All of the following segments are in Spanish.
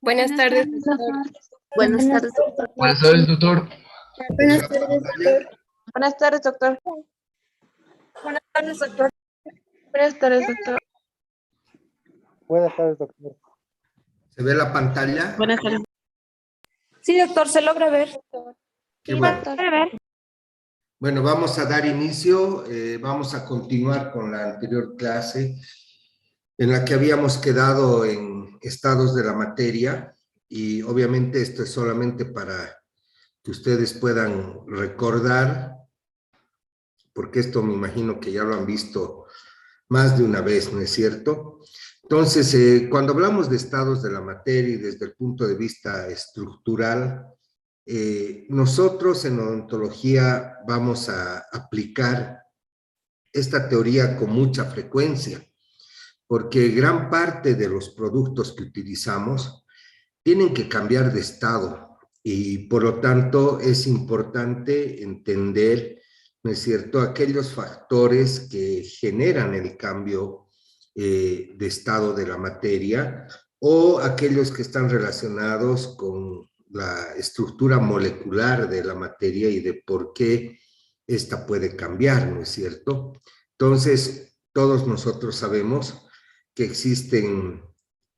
Buenas tardes, doctor. Buenas tardes, doctor. Buenas tardes, doctor. Buenas tardes, doctor. Buenas tardes, doctor. Buenas tardes, doctor. Buenas tardes, doctor. Buenas tardes, doctor. ¿Se ve la pantalla? Buenas tardes. Sí, doctor, se logra ver. Qué Sí, bueno. doctor. Bueno, vamos a dar inicio, vamos a continuar con la anterior clase en la que habíamos quedado en estados de la materia y obviamente esto es solamente para que ustedes puedan recordar, porque esto me imagino que ya lo han visto más de una vez, ¿no es cierto? Entonces, cuando hablamos de estados de la materia y desde el punto de vista estructural, nosotros en odontología vamos a aplicar esta teoría con mucha frecuencia, porque gran parte de los productos que utilizamos tienen que cambiar de estado y por lo tanto es importante entender, ¿no es cierto?, aquellos factores que generan el cambio de estado de la materia o aquellos que están relacionados con la estructura molecular de la materia y de por qué esta puede cambiar, ¿no es cierto? Entonces, todos nosotros sabemos que existen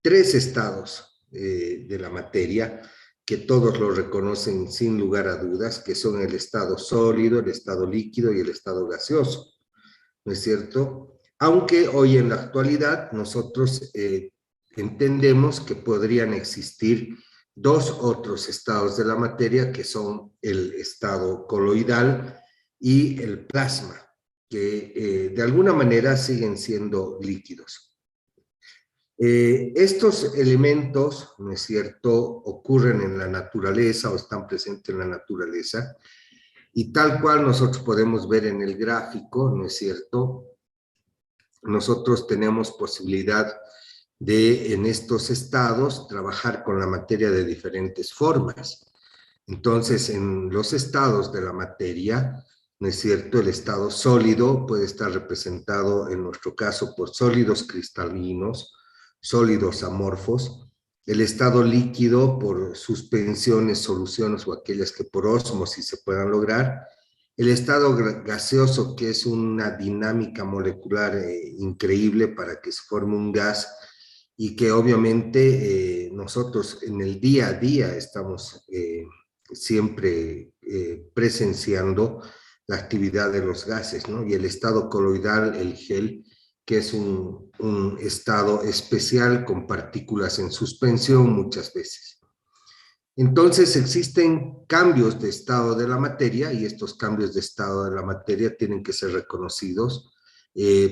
tres estados de la materia que todos lo reconocen sin lugar a dudas, que son el estado sólido, el estado líquido y el estado gaseoso, ¿no es cierto? Aunque hoy en la actualidad nosotros entendemos que podrían existir dos otros estados de la materia que son el estado coloidal y el plasma, que de alguna manera siguen siendo líquidos. Estos elementos, ¿no es cierto?, ocurren en la naturaleza o están presentes en la naturaleza y tal cual nosotros podemos ver en el gráfico, ¿no es cierto?, nosotros tenemos posibilidad de en estos estados trabajar con la materia de diferentes formas. Entonces, en los estados de la materia, ¿no es cierto?, el estado sólido puede estar representado en nuestro caso por sólidos cristalinos, sólidos amorfos, el estado líquido por suspensiones, soluciones o aquellas que por ósmosis se puedan lograr, el estado gaseoso, que es una dinámica molecular increíble para que se forme un gas y que obviamente nosotros en el día a día estamos siempre presenciando la actividad de los gases, ¿no? Y el estado coloidal, el gel, que es un estado especial con partículas en suspensión muchas veces. Entonces existen cambios de estado de la materia y estos cambios de estado de la materia tienen que ser reconocidos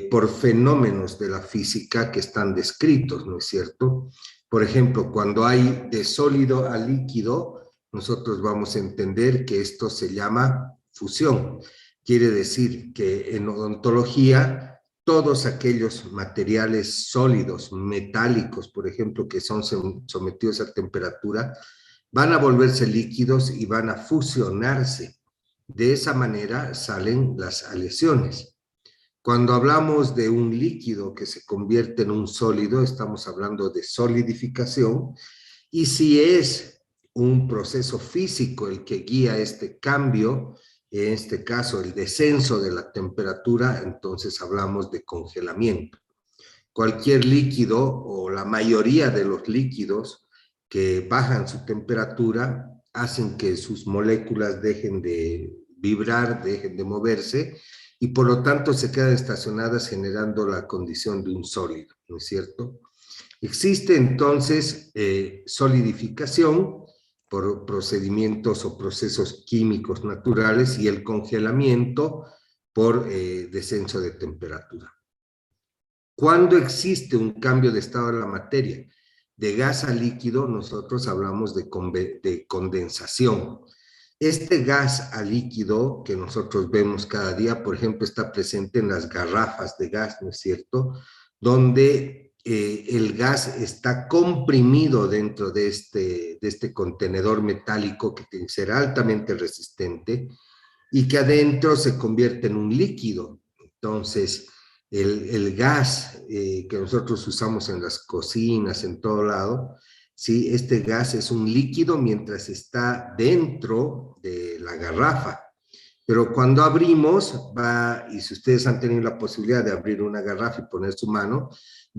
por fenómenos de la física que están descritos, ¿no es cierto? Por ejemplo, cuando hay de sólido a líquido, nosotros vamos a entender que esto se llama fusión. Quiere decir que en odontología todos aquellos materiales sólidos, metálicos, por ejemplo, que son sometidos a temperatura, van a volverse líquidos y van a fusionarse. De esa manera salen las aleaciones. Cuando hablamos de un líquido que se convierte en un sólido, estamos hablando de solidificación, y si es un proceso físico el que guía este cambio, en este caso el descenso de la temperatura, entonces hablamos de congelamiento. Cualquier líquido o la mayoría de los líquidos que bajan su temperatura hacen que sus moléculas dejen de vibrar, dejen de moverse y por lo tanto se quedan estacionadas generando la condición de un sólido, ¿no es cierto? Existe entonces solidificación por procedimientos o procesos químicos naturales y el congelamiento por descenso de temperatura. Cuando existe un cambio de estado de la materia, de gas a líquido, nosotros hablamos de condensación. Este gas a líquido que nosotros vemos cada día, por ejemplo, está presente en las garrafas de gas, ¿no es cierto?, donde el gas está comprimido dentro de este contenedor metálico que tiene que ser altamente resistente y que adentro se convierte en un líquido. Entonces, el gas que nosotros usamos en las cocinas, en todo lado, ¿sí? Este gas es un líquido mientras está dentro de la garrafa. Pero cuando abrimos, y si ustedes han tenido la posibilidad de abrir una garrafa y poner su mano,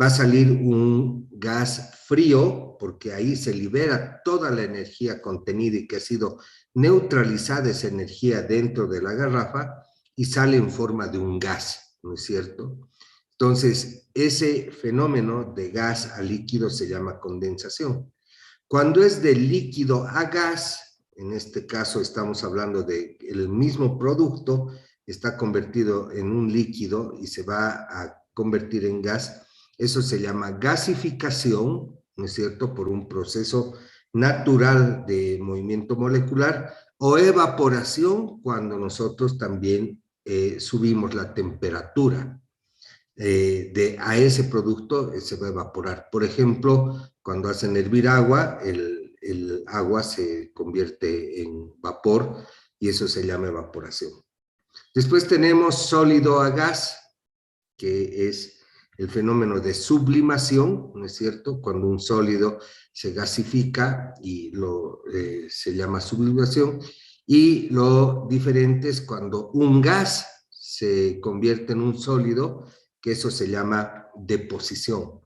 va a salir un gas frío, porque ahí se libera toda la energía contenida y que ha sido neutralizada esa energía dentro de la garrafa y sale en forma de un gas, ¿no es cierto? Entonces, ese fenómeno de gas a líquido se llama condensación. Cuando es de líquido a gas, en este caso estamos hablando de el mismo producto, está convertido en un líquido y se va a convertir en gas, eso se llama gasificación, ¿no es cierto?, por un proceso natural de movimiento molecular, o evaporación cuando nosotros también subimos la temperatura a ese producto, se va a evaporar. Por ejemplo, cuando hacen hervir agua, el agua se convierte en vapor y eso se llama evaporación. Después tenemos sólido a gas, que es el fenómeno de sublimación, ¿no es cierto? Cuando un sólido se gasifica y se llama sublimación. Y lo diferente es cuando un gas se convierte en un sólido, que eso se llama deposición.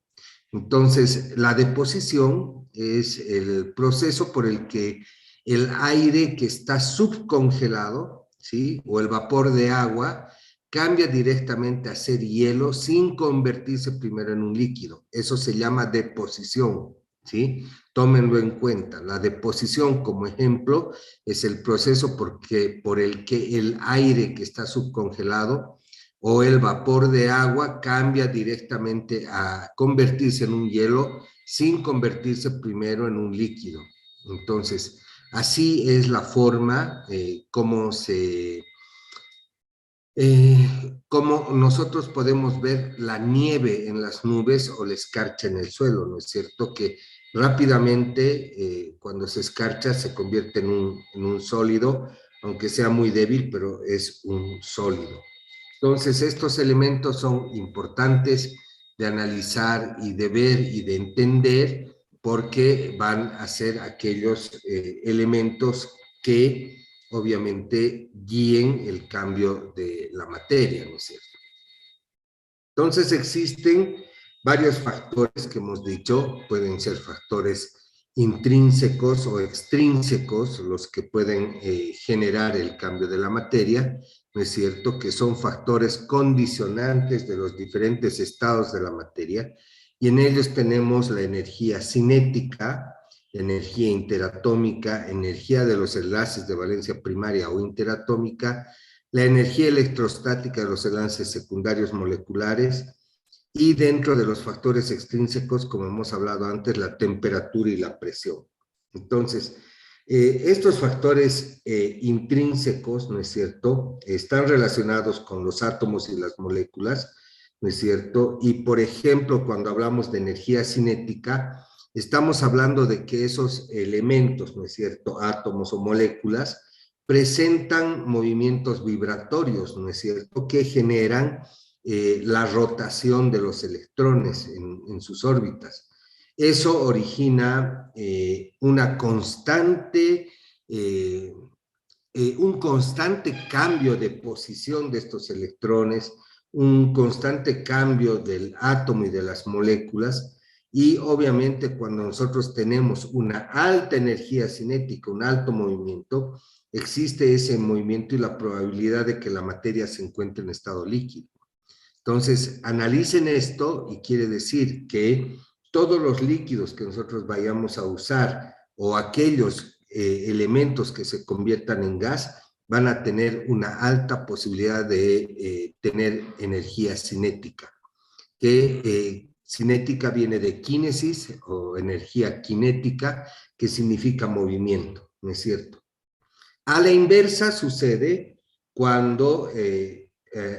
Entonces, la deposición es el proceso por el que el aire que está subcongelado, ¿sí?, o el vapor de agua, cambia directamente a ser hielo sin convertirse primero en un líquido. Eso se llama deposición, ¿sí? Tómenlo en cuenta. La deposición, como ejemplo, es el proceso por el que el aire que está subcongelado o el vapor de agua cambia directamente a convertirse en un hielo sin convertirse primero en un líquido. Entonces, así es la forma como nosotros podemos ver la nieve en las nubes o la escarcha en el suelo, ¿no es cierto? Que rápidamente, cuando se escarcha, se convierte en un sólido, aunque sea muy débil, pero es un sólido. Entonces, estos elementos son importantes de analizar y de ver y de entender porque van a ser aquellos elementos que obviamente guíen el cambio de la materia, ¿no es cierto? Entonces existen varios factores que hemos dicho, pueden ser factores intrínsecos o extrínsecos los que pueden generar el cambio de la materia, ¿no es cierto?, que son factores condicionantes de los diferentes estados de la materia, y en ellos tenemos la energía cinética, energía interatómica, energía de los enlaces de valencia primaria o interatómica, la energía electrostática de los enlaces secundarios moleculares, y dentro de los factores extrínsecos, como hemos hablado antes, la temperatura y la presión. Entonces, estos factores intrínsecos, ¿no es cierto?, están relacionados con los átomos y las moléculas, ¿no es cierto? Y, por ejemplo, cuando hablamos de energía cinética, estamos hablando de que esos elementos, ¿no es cierto?, átomos o moléculas, presentan movimientos vibratorios, ¿no es cierto?, que generan la rotación de los electrones en sus órbitas. Eso origina un constante cambio de posición de estos electrones, un constante cambio del átomo y de las moléculas, y obviamente cuando nosotros tenemos una alta energía cinética, un alto movimiento, existe ese movimiento y la probabilidad de que la materia se encuentre en estado líquido. Entonces, analicen esto y quiere decir que todos los líquidos que nosotros vayamos a usar o aquellos elementos que se conviertan en gas van a tener una alta posibilidad de tener energía cinética. Cinética viene de kínesis o energía cinética, que significa movimiento, ¿no es cierto? A la inversa sucede cuando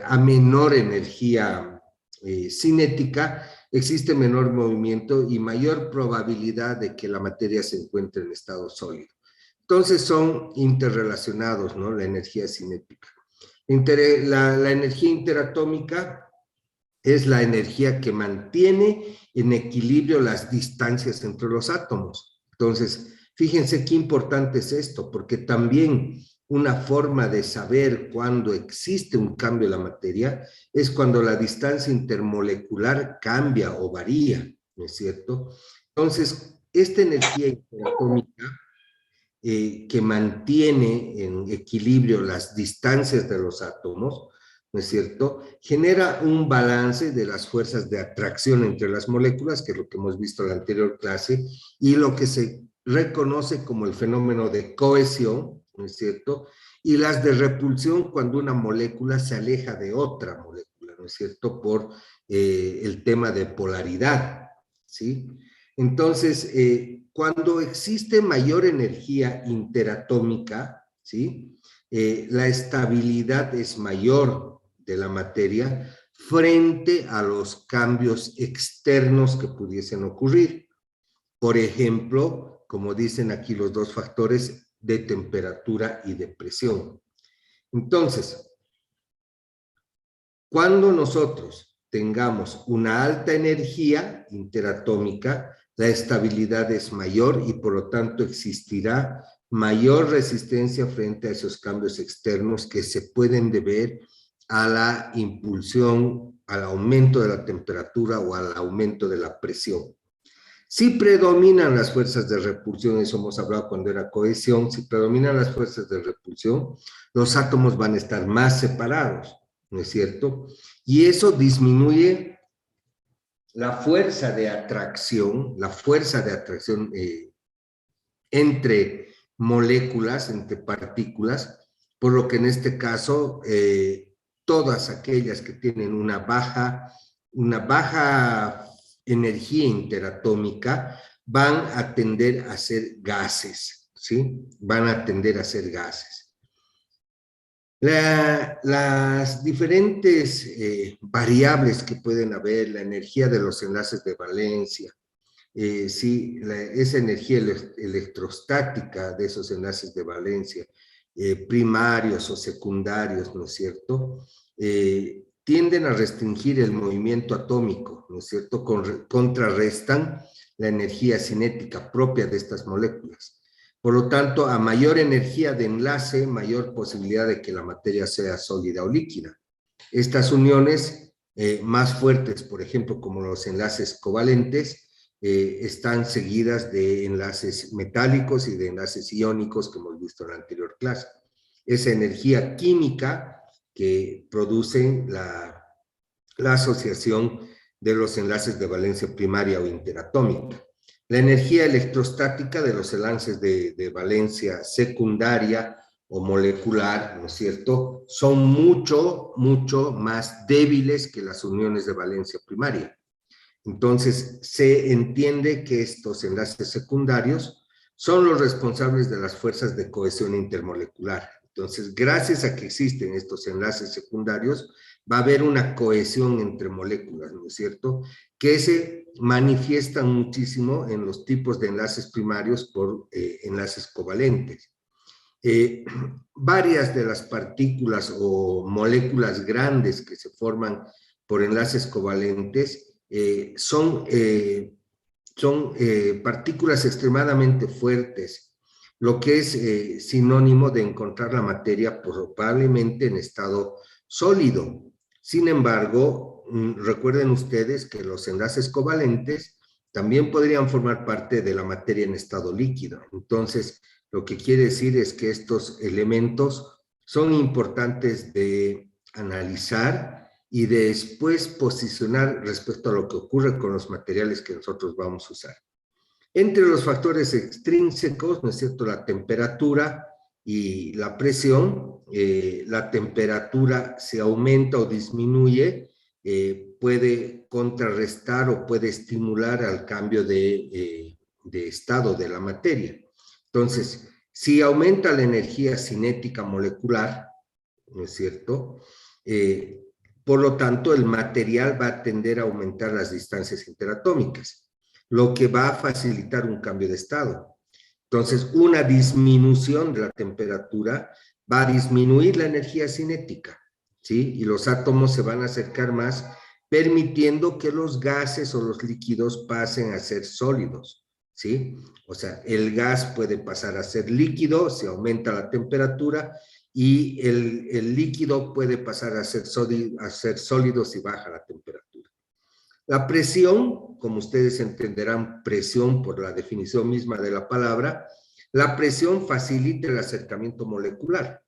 a menor energía cinética existe menor movimiento y mayor probabilidad de que la materia se encuentre en estado sólido. Entonces son interrelacionados, ¿no?, la energía cinética. La energía interatómica es la energía que mantiene en equilibrio las distancias entre los átomos. Entonces, fíjense qué importante es esto, porque también una forma de saber cuándo existe un cambio en la materia es cuando la distancia intermolecular cambia o varía, ¿no es cierto? Entonces, esta energía interatómica que mantiene en equilibrio las distancias de los átomos, ¿no es cierto?, genera un balance de las fuerzas de atracción entre las moléculas, que es lo que hemos visto en la anterior clase, y lo que se reconoce como el fenómeno de cohesión, ¿no es cierto?, y las de repulsión cuando una molécula se aleja de otra molécula, ¿no es cierto?, por el tema de polaridad, ¿sí? Entonces, cuando existe mayor energía interatómica, ¿sí?, la estabilidad es mayor de la materia frente a los cambios externos que pudiesen ocurrir. Por ejemplo, como dicen aquí los dos factores de temperatura y de presión. Entonces, cuando nosotros tengamos una alta energía interatómica, la estabilidad es mayor y por lo tanto existirá mayor resistencia frente a esos cambios externos que se pueden deber a la impulsión, al aumento de la temperatura o al aumento de la presión. Si predominan las fuerzas de repulsión, eso hemos hablado cuando era cohesión, si predominan las fuerzas de repulsión, los átomos van a estar más separados, ¿no es cierto? Y eso disminuye la fuerza de atracción entre moléculas, entre partículas, por lo que en este caso, todas aquellas que tienen una baja energía interatómica van a tender a ser gases, ¿sí? Van a tender a ser gases. Las diferentes variables que pueden haber, la energía de los enlaces de valencia, sí, esa energía electrostática de esos enlaces de valencia, primarios o secundarios, ¿no es cierto?, tienden a restringir el movimiento atómico, ¿no es cierto?, contrarrestan la energía cinética propia de estas moléculas. Por lo tanto, a mayor energía de enlace, mayor posibilidad de que la materia sea sólida o líquida. Estas uniones más fuertes, por ejemplo, como los enlaces covalentes, están seguidas de enlaces metálicos y de enlaces iónicos que hemos visto en la anterior clase. Esa energía química que producen la asociación de los enlaces de valencia primaria o interatómica. La energía electrostática de los enlaces de valencia secundaria o molecular, ¿no es cierto?, son mucho más débiles que las uniones de valencia primaria. Entonces, se entiende que estos enlaces secundarios son los responsables de las fuerzas de cohesión intermolecular. Entonces, gracias a que existen estos enlaces secundarios, va a haber una cohesión entre moléculas, ¿no es cierto?, que se manifiestan muchísimo en los tipos de enlaces primarios por enlaces covalentes. Varias de las partículas o moléculas grandes que se forman por enlaces covalentes son partículas extremadamente fuertes, lo que es sinónimo de encontrar la materia probablemente en estado sólido. Sin embargo, recuerden ustedes que los enlaces covalentes también podrían formar parte de la materia en estado líquido. Entonces, lo que quiere decir es que estos elementos son importantes de analizar y de después posicionar respecto a lo que ocurre con los materiales que nosotros vamos a usar. Entre los factores extrínsecos, ¿no es cierto?, la temperatura y la presión, la temperatura se aumenta o disminuye, puede contrarrestar o puede estimular al cambio de estado de la materia. Entonces, si aumenta la energía cinética molecular, ¿no es cierto?, por lo tanto, el material va a tender a aumentar las distancias interatómicas, lo que va a facilitar un cambio de estado. Entonces, una disminución de la temperatura va a disminuir la energía cinética, ¿sí? Y los átomos se van a acercar más permitiendo que los gases o los líquidos pasen a ser sólidos, ¿sí? O sea, el gas puede pasar a ser líquido, se aumenta la temperatura, y el líquido puede pasar a ser sólido si baja la temperatura. La presión, como ustedes entenderán, presión por la definición misma de la palabra, la presión facilita el acercamiento molecular,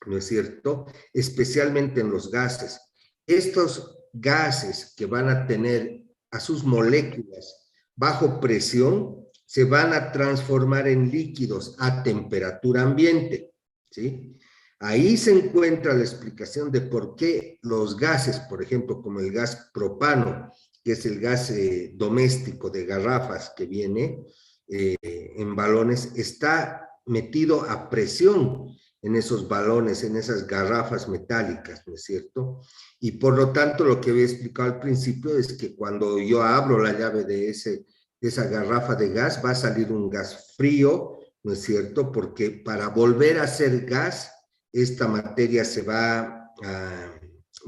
¿no es cierto? Especialmente en los gases. Estos gases que van a tener a sus moléculas bajo presión se van a transformar en líquidos a temperatura ambiente, ¿sí? Ahí se encuentra la explicación de por qué los gases, por ejemplo, como el gas propano, que es el gas doméstico de garrafas que viene en balones, está metido a presión en esos balones, en esas garrafas metálicas, ¿no es cierto? Y por lo tanto, lo que había explicado al principio es que cuando yo abro la llave de esa garrafa de gas, va a salir un gas frío, ¿no es cierto? Porque para volver a ser gas, esta materia se va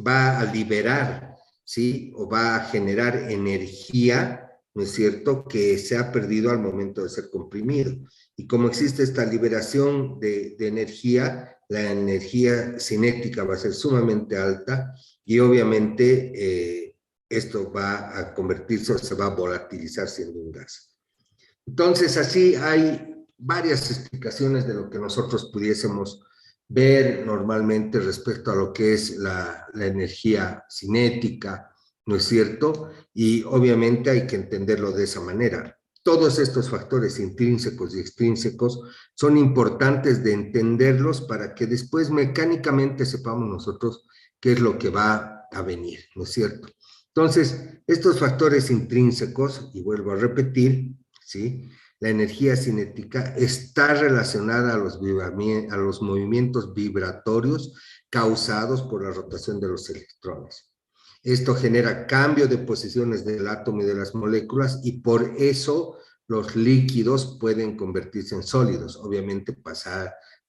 a liberar, ¿sí? O va a generar energía, ¿no es cierto?, que se ha perdido al momento de ser comprimido. Y como existe esta liberación de energía, la energía cinética va a ser sumamente alta y obviamente esto va a convertirse o se va a volatilizar siendo un gas. Entonces, así hay varias explicaciones de lo que nosotros pudiésemos ver normalmente respecto a lo que es la energía cinética, ¿no es cierto? Y obviamente hay que entenderlo de esa manera. Todos estos factores intrínsecos y extrínsecos son importantes de entenderlos para que después mecánicamente sepamos nosotros qué es lo que va a venir, ¿no es cierto? Entonces, estos factores intrínsecos, y vuelvo a repetir, ¿sí? La energía cinética está relacionada a los movimientos vibratorios causados por la rotación de los electrones. Esto genera cambio de posiciones del átomo y de las moléculas y por eso los líquidos pueden convertirse en sólidos, obviamente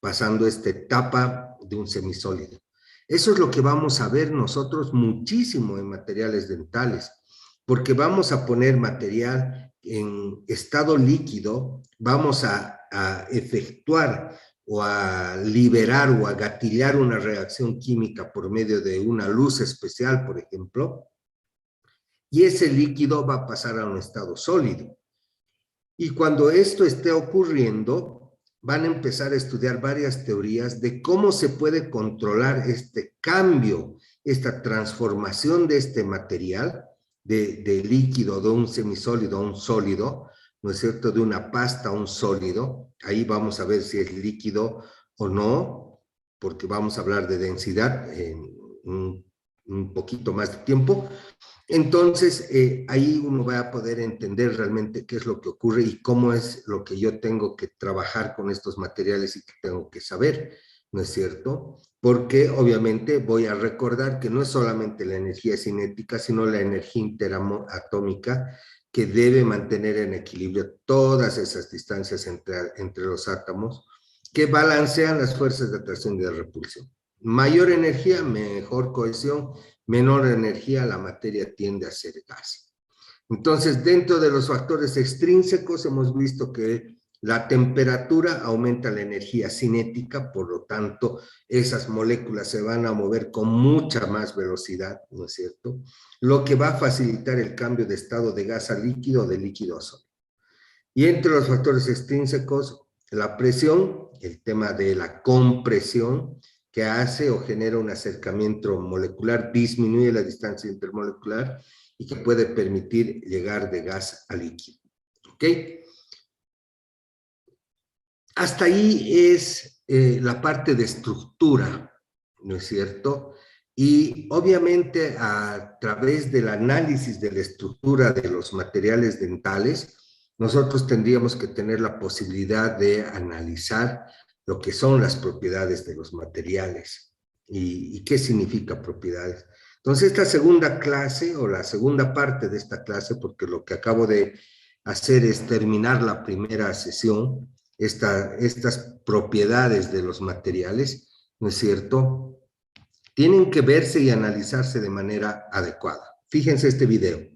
pasando esta etapa de un semisólido. Eso es lo que vamos a ver nosotros muchísimo en materiales dentales, porque vamos a poner material en estado líquido, vamos a efectuar o a liberar o a gatillar una reacción química por medio de una luz especial, por ejemplo, y ese líquido va a pasar a un estado sólido. Y cuando esto esté ocurriendo, van a empezar a estudiar varias teorías de cómo se puede controlar este cambio, esta transformación de este material, de líquido, de un semisólido a un sólido, ¿no es cierto?, de una pasta a un sólido. Ahí vamos a ver si es líquido o no, porque vamos a hablar de densidad en un poquito más de tiempo. Entonces, ahí uno va a poder entender realmente qué es lo que ocurre y cómo es lo que yo tengo que trabajar con estos materiales y que tengo que saber, ¿no es cierto? Porque obviamente voy a recordar que no es solamente la energía cinética, sino la energía interatómica que debe mantener en equilibrio todas esas distancias entre los átomos que balancean las fuerzas de atracción y de repulsión. Mayor energía, mejor cohesión, menor energía, la materia tiende a ser gas. Entonces, dentro de los factores extrínsecos hemos visto que la temperatura aumenta la energía cinética, por lo tanto, esas moléculas se van a mover con mucha más velocidad, ¿no es cierto? Lo que va a facilitar el cambio de estado de gas a líquido, de líquido a sólido. Y entre los factores extrínsecos, la presión, el tema de la compresión, que hace o genera un acercamiento molecular, disminuye la distancia intermolecular y que puede permitir llegar de gas a líquido. ¿Ok? Hasta ahí es la parte de estructura, ¿no es cierto? Y obviamente a través del análisis de la estructura de los materiales dentales, nosotros tendríamos que tener la posibilidad de analizar lo que son las propiedades de los materiales y qué significa propiedades. Entonces, esta segunda clase o la segunda parte de esta clase, porque lo que acabo de hacer es terminar la primera sesión, estas propiedades de los materiales, ¿no es cierto?, tienen que verse y analizarse de manera adecuada. Fíjense este video.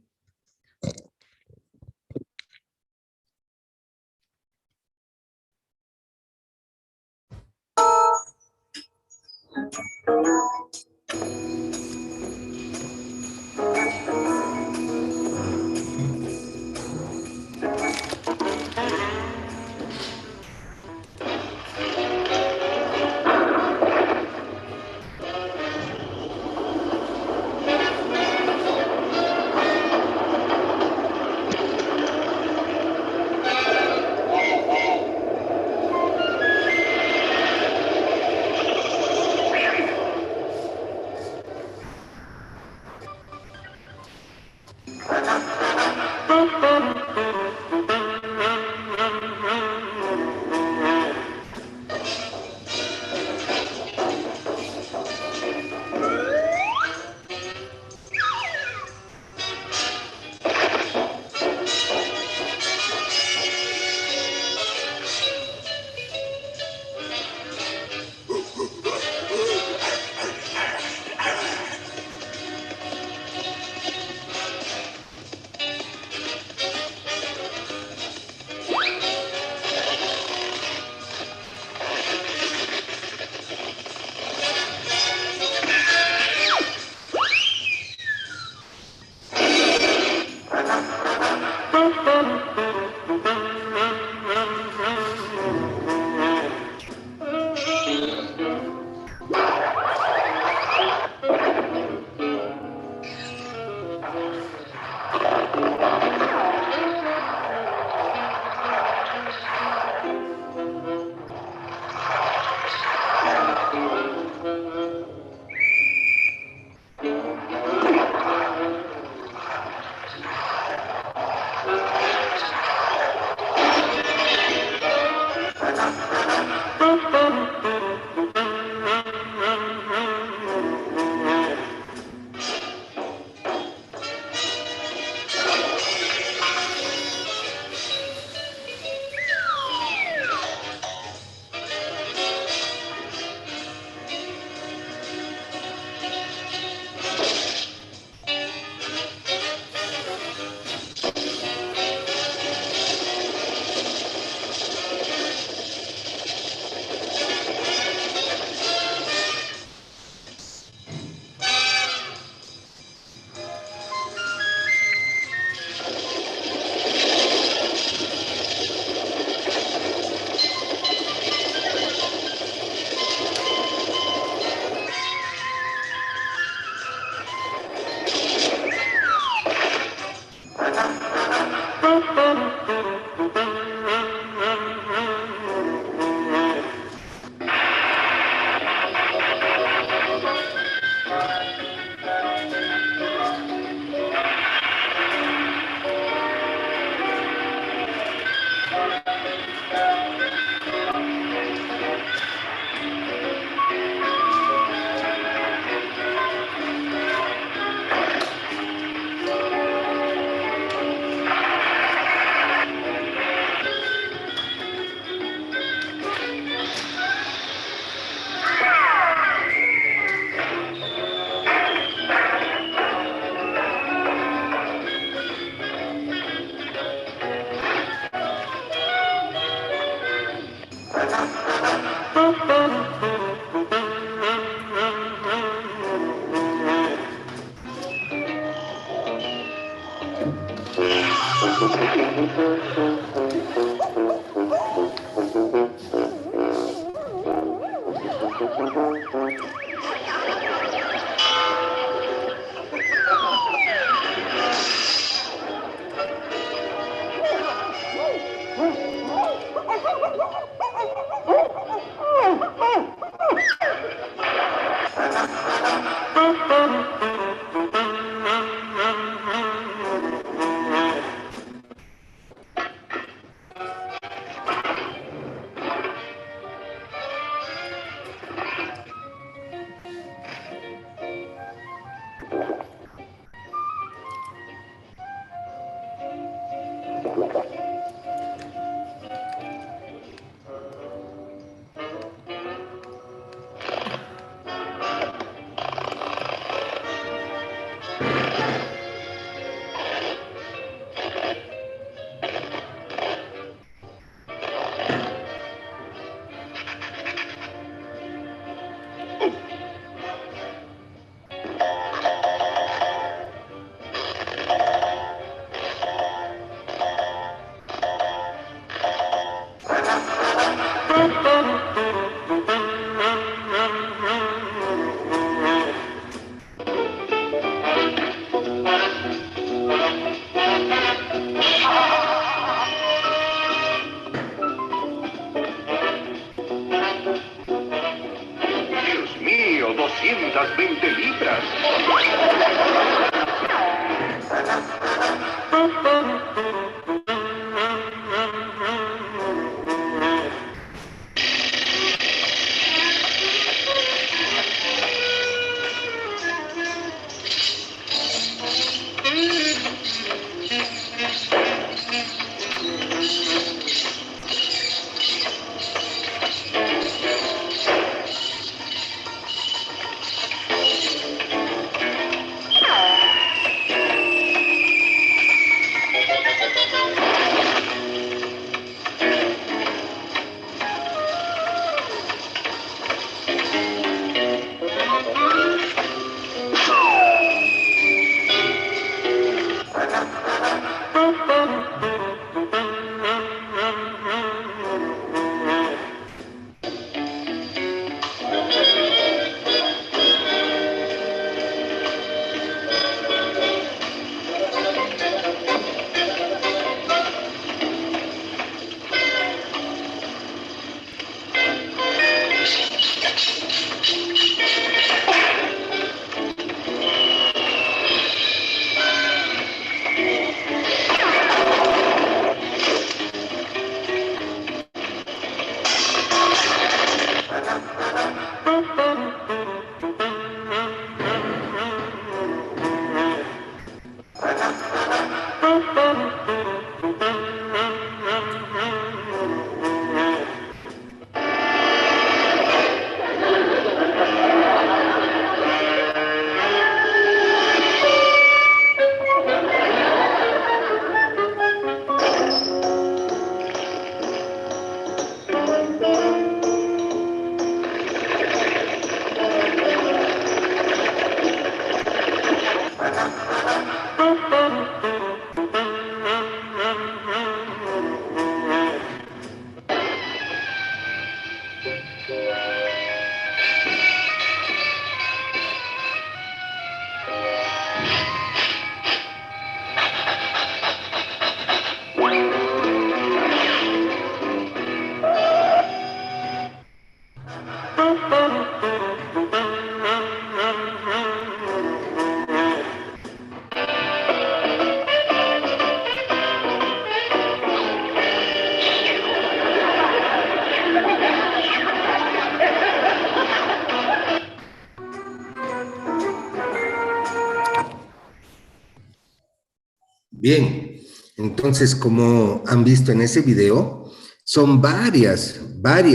Bien, entonces como han visto en ese video, son varias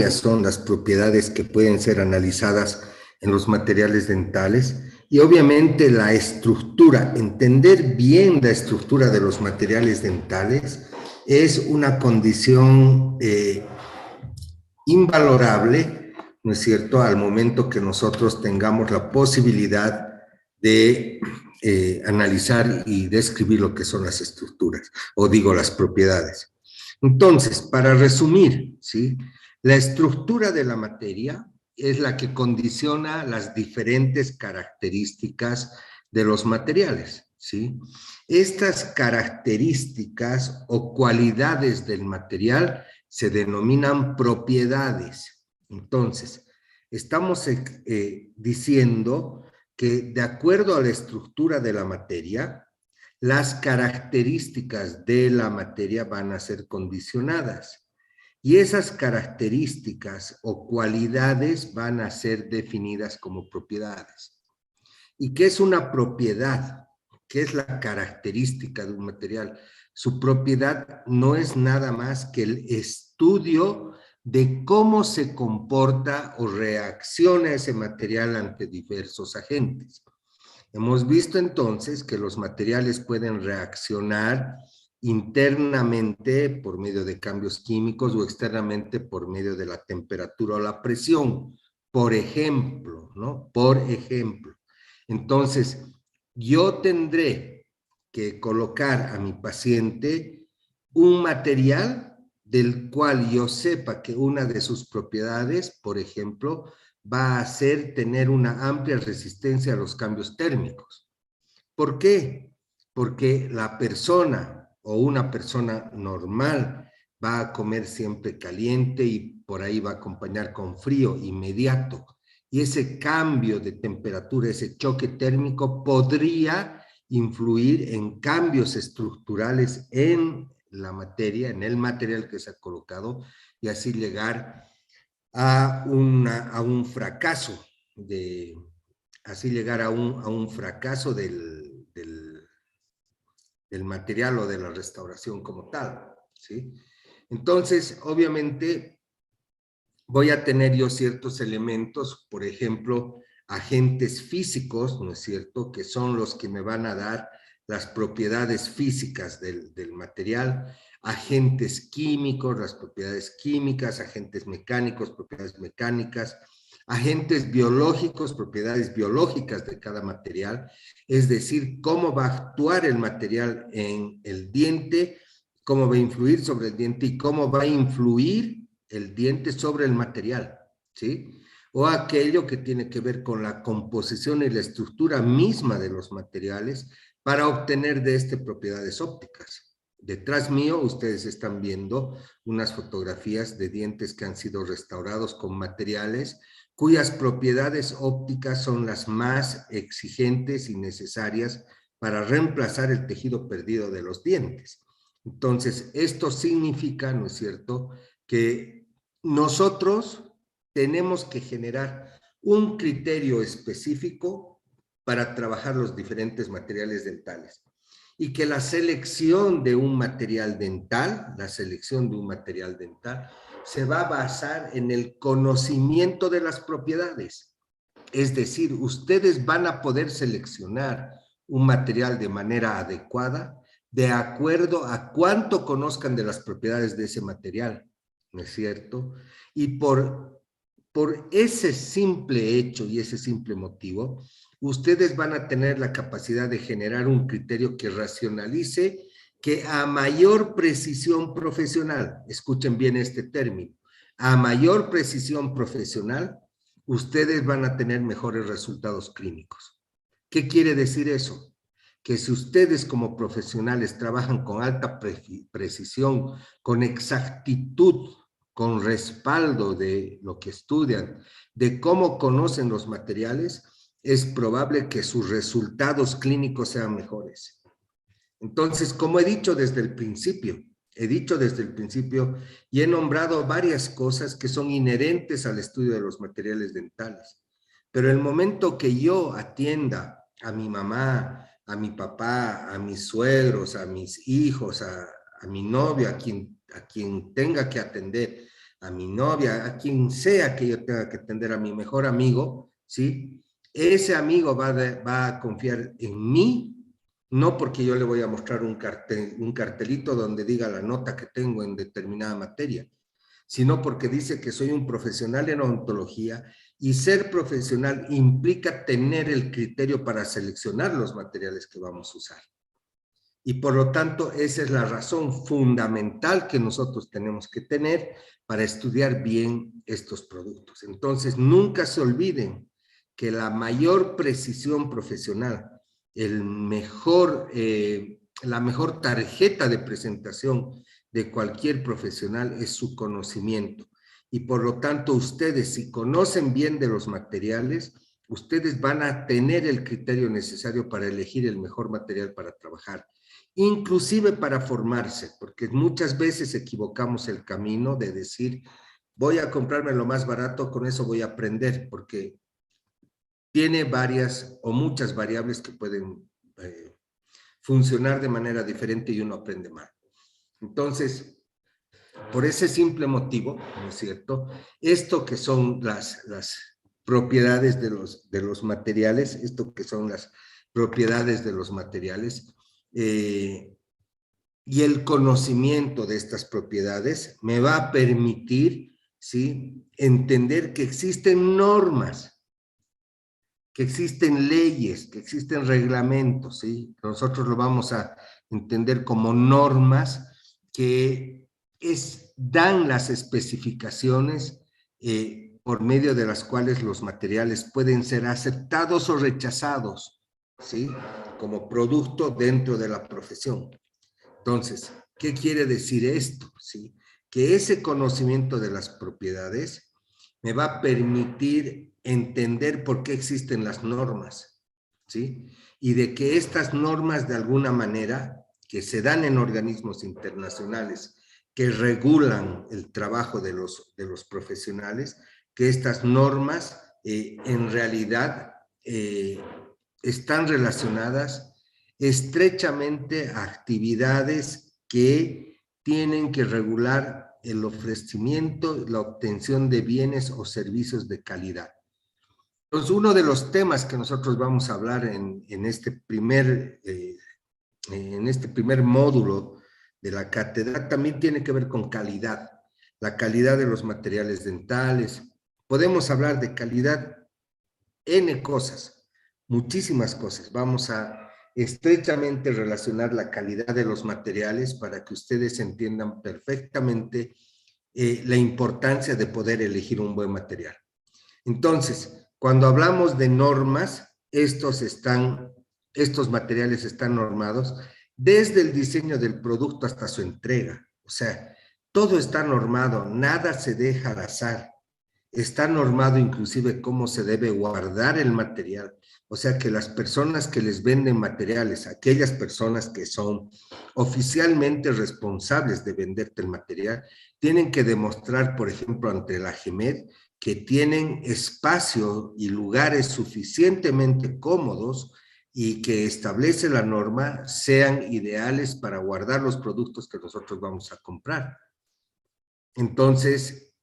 son las propiedades que pueden ser analizadas en los materiales dentales y obviamente la estructura, entender bien la estructura de los materiales dentales es una condición invalorable, ¿no es cierto?, al momento que nosotros tengamos la posibilidad de analizar y describir lo que son las estructuras, o digo, las propiedades. Entonces, para resumir, ¿sí?, la estructura de la materia es la que condiciona las diferentes características de los materiales, ¿sí? Estas características o cualidades del material se denominan propiedades. Entonces, estamos diciendo que de acuerdo a la estructura de la materia, las características de la materia van a ser condicionadas y esas características o cualidades van a ser definidas como propiedades. ¿Y qué es una propiedad? ¿Qué es la característica de un material? Su propiedad no es nada más que el estudio de cómo se comporta o reacciona ese material ante diversos agentes. Hemos visto entonces que los materiales pueden reaccionar internamente por medio de cambios químicos o externamente por medio de la temperatura o la presión, por ejemplo, ¿no? Por ejemplo. Entonces, yo tendré que colocar a mi paciente un material del cual yo sepa que una de sus propiedades, por ejemplo, va a ser tener una amplia resistencia a los cambios térmicos. ¿Por qué? Porque la persona o una persona normal va a comer siempre caliente y por ahí va a acompañar con frío inmediato. Y ese cambio de temperatura, ese choque térmico podría influir en cambios estructurales en la materia, en el material que se ha colocado y así llegar a un fracaso del material o de la restauración como tal, ¿sí? Entonces, obviamente, voy a tener yo ciertos elementos, por ejemplo, agentes físicos, ¿no es cierto?, que son los que me van a dar las propiedades físicas del material, agentes químicos, las propiedades químicas, agentes mecánicos, propiedades mecánicas, agentes biológicos, propiedades biológicas de cada material, es decir, cómo va a actuar el material en el diente, cómo va a influir sobre el diente y cómo va a influir el diente sobre el material, ¿sí? O aquello que tiene que ver con la composición y la estructura misma de los materiales para obtener de este propiedades ópticas. Detrás mío ustedes están viendo unas fotografías de dientes que han sido restaurados con materiales cuyas propiedades ópticas son las más exigentes y necesarias para reemplazar el tejido perdido de los dientes. Entonces, esto significa, ¿no es cierto?, que nosotros tenemos que generar un criterio específico para trabajar los diferentes materiales dentales y que la selección de un material dental, se va a basar en el conocimiento de las propiedades. Es decir, ustedes van a poder seleccionar un material de manera adecuada de acuerdo a cuánto conozcan de las propiedades de ese material, ¿no es cierto? Y por ese simple hecho y ese simple motivo, ustedes van a tener la capacidad de generar un criterio que racionalice, que a mayor precisión profesional, escuchen bien este término, a mayor precisión profesional, ustedes van a tener mejores resultados clínicos. ¿Qué quiere decir eso? Que si ustedes como profesionales trabajan con alta precisión, con exactitud, con respaldo de lo que estudian, de cómo conocen los materiales, es probable que sus resultados clínicos sean mejores. Entonces, como he dicho desde el principio, y he nombrado varias cosas que son inherentes al estudio de los materiales dentales. Pero el momento que yo atienda a mi mamá, a mi papá, a mis suegros, a mis hijos, a mi novia, a quien tenga que atender, a mi novia, a quien sea que yo tenga que atender, a mi mejor amigo, ¿sí? Ese amigo va a confiar en mí, no porque yo le voy a mostrar un cartelito donde diga la nota que tengo en determinada materia, sino porque dice que soy un profesional en odontología y ser profesional implica tener el criterio para seleccionar los materiales que vamos a usar. Y por lo tanto, esa es la razón fundamental que nosotros tenemos que tener para estudiar bien estos productos. Entonces, nunca se olviden que la mayor precisión profesional, la mejor tarjeta de presentación de cualquier profesional es su conocimiento. Y por lo tanto, ustedes, si conocen bien de los materiales, ustedes van a tener el criterio necesario para elegir el mejor material para trabajar, inclusive para formarse, porque muchas veces equivocamos el camino de decir, voy a comprarme lo más barato, con eso voy a aprender, porque tiene varias o muchas variables que pueden funcionar de manera diferente y uno aprende mal. Entonces, por ese simple motivo, ¿no es cierto? Esto que son las propiedades de los materiales, y el conocimiento de estas propiedades me va a permitir, ¿sí?, entender que existen normas, que existen leyes, que existen reglamentos, ¿sí? Nosotros lo vamos a entender como normas que dan las especificaciones por medio de las cuales los materiales pueden ser aceptados o rechazados, ¿sí?, como producto dentro de la profesión. Entonces, ¿qué quiere decir esto? ¿Sí? Que ese conocimiento de las propiedades me va a permitir entender por qué existen las normas, ¿sí? Y de que estas normas, de alguna manera, que se dan en organismos internacionales que regulan el trabajo de los profesionales, que estas normas en realidad están relacionadas estrechamente a actividades que tienen que regular el ofrecimiento, la obtención de bienes o servicios de calidad. Entonces, uno de los temas que nosotros vamos a hablar en este primer módulo de la cátedra también tiene que ver con calidad, la calidad de los materiales dentales. Podemos hablar de calidad N cosas, muchísimas cosas. Vamos a estrechamente relacionar la calidad de los materiales para que ustedes entiendan perfectamente la importancia de poder elegir un buen material. Entonces, cuando hablamos de normas, estos materiales están normados desde el diseño del producto hasta su entrega. O sea, todo está normado, nada se deja al azar. Está normado inclusive cómo se debe guardar el material. O sea que las personas que les venden materiales, aquellas personas que son oficialmente responsables de venderte el material, tienen que demostrar, por ejemplo, ante la AGEMED, que tienen espacio y lugares suficientemente cómodos y que establece la norma sean ideales para guardar los productos que nosotros vamos a comprar. Entonces,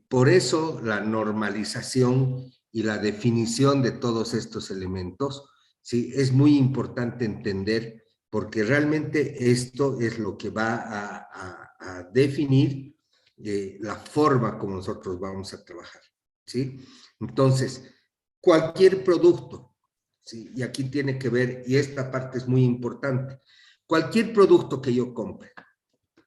por eso la normalización y la definición de todos estos elementos, ¿sí?, es muy importante entender, porque realmente esto es lo que va a definir la forma como nosotros vamos a trabajar, ¿sí? Entonces, cualquier producto ¿sí? Y aquí tiene que ver, y esta parte es muy importante, cualquier producto que yo compre,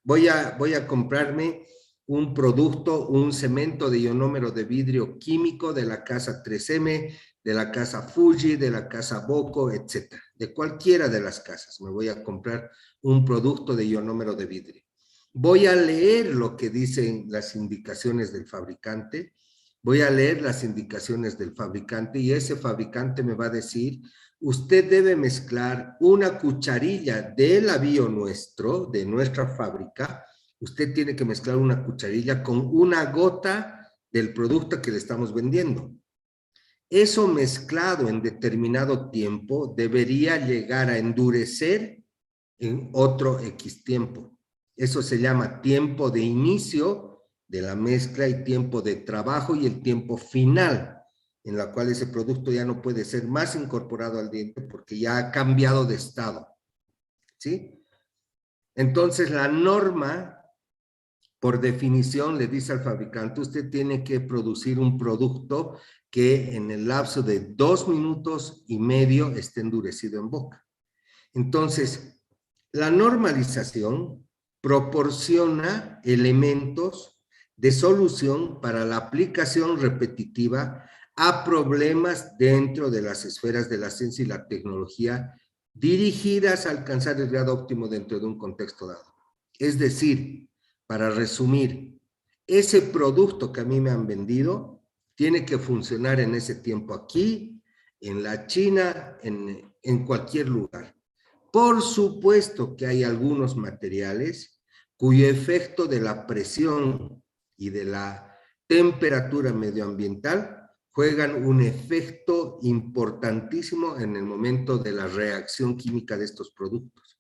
voy a comprarme un producto, un cemento de ionómero de vidrio químico de la casa 3M, de la casa Fuji, de la casa Boco, etcétera. De cualquiera de las casas me voy a comprar un producto de ionómero de vidrio. Voy a leer lo que dicen las indicaciones del fabricante, voy a leer las indicaciones del fabricante y ese fabricante me va a decir, usted debe mezclar una cucharilla del avío nuestro, de nuestra fábrica, usted tiene que mezclar una cucharilla con una gota del producto que le estamos vendiendo. Eso mezclado en determinado tiempo debería llegar a endurecer en otro X tiempo. Eso se llama tiempo de inicio de la mezcla y tiempo de trabajo y el tiempo final, en la cual ese producto ya no puede ser más incorporado al diente porque ya ha cambiado de estado. ¿Sí? Entonces la norma, por definición, le dice al fabricante, usted tiene que producir un producto que en el lapso de 2 minutos y medio esté endurecido en boca. Entonces, la normalización proporciona elementos de solución para la aplicación repetitiva a problemas dentro de las esferas de la ciencia y la tecnología dirigidas a alcanzar el grado óptimo dentro de un contexto dado. Es decir, para resumir, ese producto que a mí me han vendido tiene que funcionar en ese tiempo aquí, en la China, en cualquier lugar. Por supuesto que hay algunos materiales cuyo efecto de la presión y de la temperatura medioambiental juegan un efecto importantísimo en el momento de la reacción química de estos productos.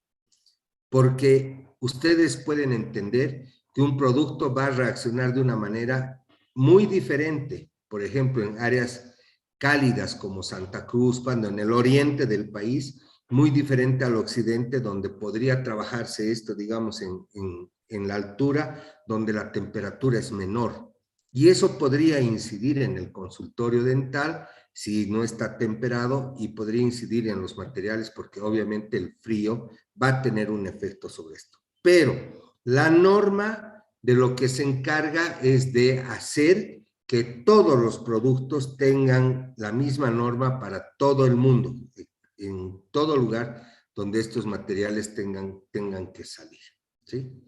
Porque ustedes pueden entender que un producto va a reaccionar de una manera muy diferente, por ejemplo, en áreas cálidas como Santa Cruz, cuando en el oriente del país, muy diferente al occidente, donde podría trabajarse esto, digamos, en la altura, donde la temperatura es menor. Y eso podría incidir en el consultorio dental si no está temperado y podría incidir en los materiales porque obviamente el frío va a tener un efecto sobre esto. Pero la norma de lo que se encarga es de hacer que todos los productos tengan la misma norma para todo el mundo, en todo lugar donde estos materiales tengan que salir, ¿sí?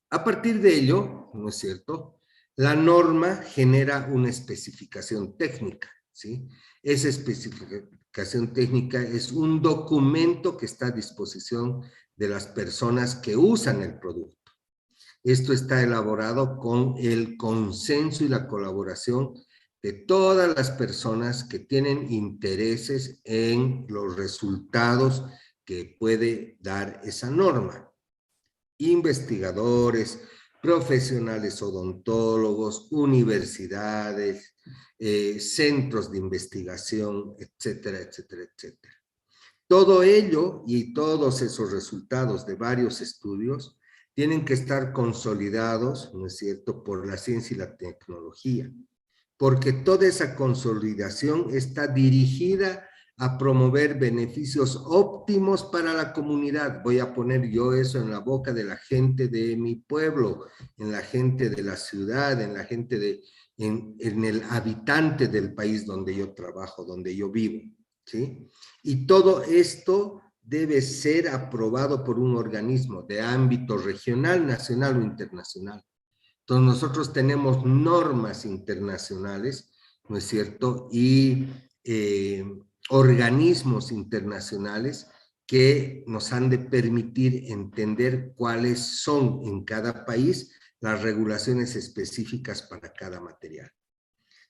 A partir de ello, ¿no es cierto?, la norma genera una especificación técnica, ¿sí? Esa especificación técnica es un documento que está a disposición de las personas que usan el producto. Esto está elaborado con el consenso y la colaboración de todas las personas que tienen intereses en los resultados que puede dar esa norma. Investigadores, profesionales odontólogos, universidades, centros de investigación, etcétera, etcétera, etcétera. Todo ello y todos esos resultados de varios estudios tienen que estar consolidados, ¿no es cierto?, por la ciencia y la tecnología, porque toda esa consolidación está dirigida a promover beneficios óptimos para la comunidad. Voy a poner yo eso en la boca de la gente de mi pueblo, en la gente de la ciudad, en la gente en el habitante del país donde yo trabajo, donde yo vivo, ¿sí? Y todo esto debe ser aprobado por un organismo de ámbito regional, nacional o internacional. Entonces nosotros tenemos normas internacionales, ¿no es cierto? Y organismos internacionales que nos han de permitir entender cuáles son en cada país las regulaciones específicas para cada material.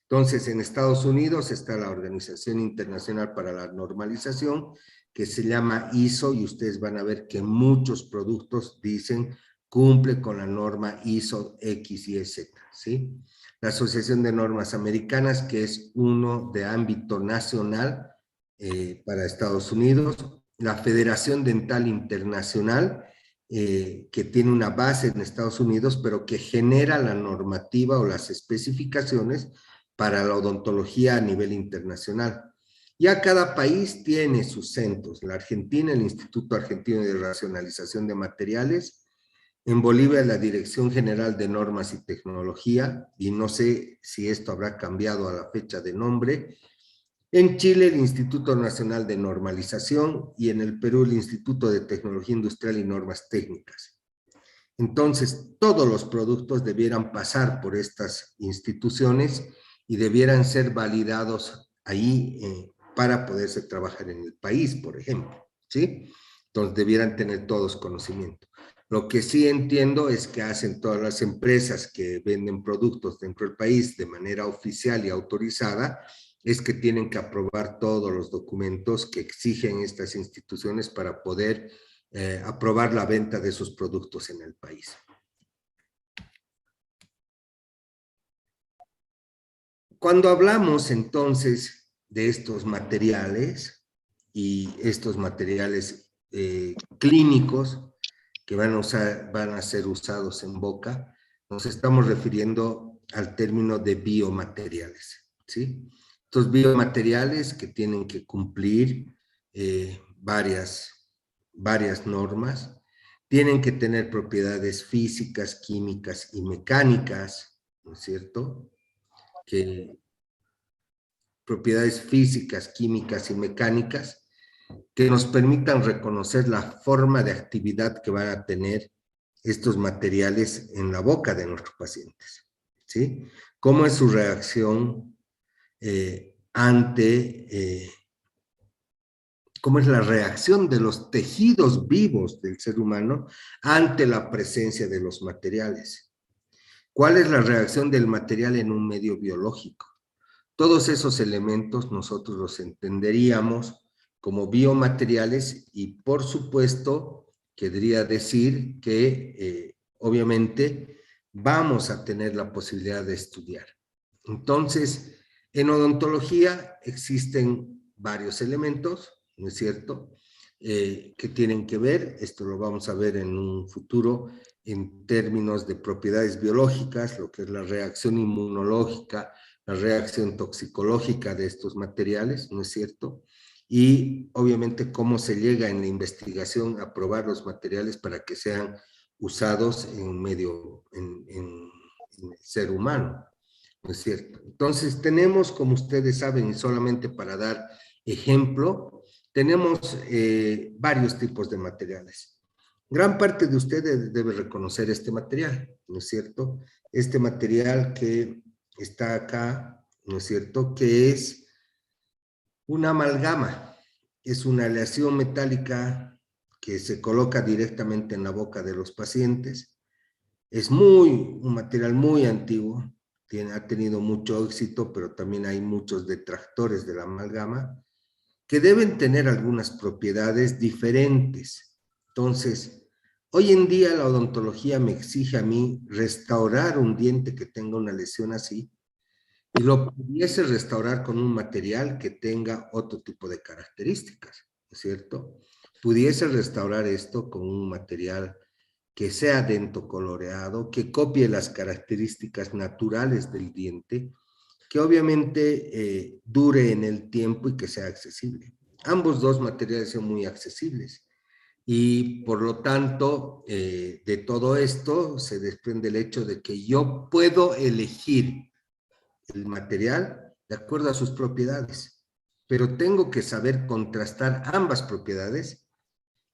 Entonces, en Estados Unidos está la Organización Internacional para la Normalización, que se llama ISO, y ustedes van a ver que muchos productos dicen cumple con la norma ISO X, Y, Z, ¿sí? La Asociación de Normas Americanas, que es uno de ámbito nacional para Estados Unidos, la Federación Dental Internacional, que tiene una base en Estados Unidos, pero que genera la normativa o las especificaciones para la odontología a nivel internacional. Ya cada país tiene sus centros. La Argentina, el Instituto Argentino de Racionalización de Materiales. En Bolivia, la Dirección General de Normas y Tecnología, y no sé si esto habrá cambiado a la fecha de nombre. En Chile, el Instituto Nacional de Normalización, y en el Perú, el Instituto de Tecnología Industrial y Normas Técnicas. Entonces, todos los productos debieran pasar por estas instituciones y debieran ser validados ahí para poderse trabajar en el país, por ejemplo, ¿sí? Entonces, debieran tener todos conocimiento. Lo que sí entiendo es que hacen todas las empresas que venden productos dentro del país de manera oficial y autorizada, es que tienen que aprobar todos los documentos que exigen estas instituciones para poder aprobar la venta de sus productos en el país. Cuando hablamos entonces de estos materiales y estos materiales clínicos que van a ser usados en boca, nos estamos refiriendo al término de biomateriales, ¿sí? Estos biomateriales que tienen que cumplir varias normas, tienen que tener propiedades físicas, químicas y mecánicas, ¿no es cierto? Propiedades físicas, químicas y mecánicas que nos permitan reconocer la forma de actividad que van a tener estos materiales en la boca de nuestros pacientes, ¿sí? ¿Cómo es su reacción cómo es la reacción de los tejidos vivos del ser humano ante la presencia de los materiales? ¿Cuál es la reacción del material en un medio biológico? Todos esos elementos nosotros los entenderíamos como biomateriales y, por supuesto, querría decir que, obviamente, vamos a tener la posibilidad de estudiar. Entonces, en odontología existen varios elementos, ¿no es cierto?, que tienen que ver, esto lo vamos a ver en un futuro, en términos de propiedades biológicas, lo que es la reacción inmunológica, la reacción toxicológica de estos materiales, ¿no es cierto? Y obviamente cómo se llega en la investigación a probar los materiales para que sean usados en el ser humano, ¿no es cierto? Entonces tenemos, como ustedes saben, y solamente para dar ejemplo, tenemos varios tipos de materiales. Gran parte de ustedes debe reconocer este material, ¿no es cierto? Este material que está acá, ¿no es cierto?, que es una amalgama, es una aleación metálica que se coloca directamente en la boca de los pacientes. Es un material muy antiguo, ha tenido mucho éxito, pero también hay muchos detractores de la amalgama que deben tener algunas propiedades diferentes. Entonces, hoy en día la odontología me exige a mí restaurar un diente que tenga una lesión así y lo pudiese restaurar con un material que tenga otro tipo de características, ¿no es cierto? Pudiese restaurar esto con un material que sea dentocoloreado, que copie las características naturales del diente, que obviamente dure en el tiempo y que sea accesible. Ambos dos materiales son muy accesibles y por lo tanto de todo esto se desprende el hecho de que yo puedo elegir el material de acuerdo a sus propiedades, pero tengo que saber contrastar ambas propiedades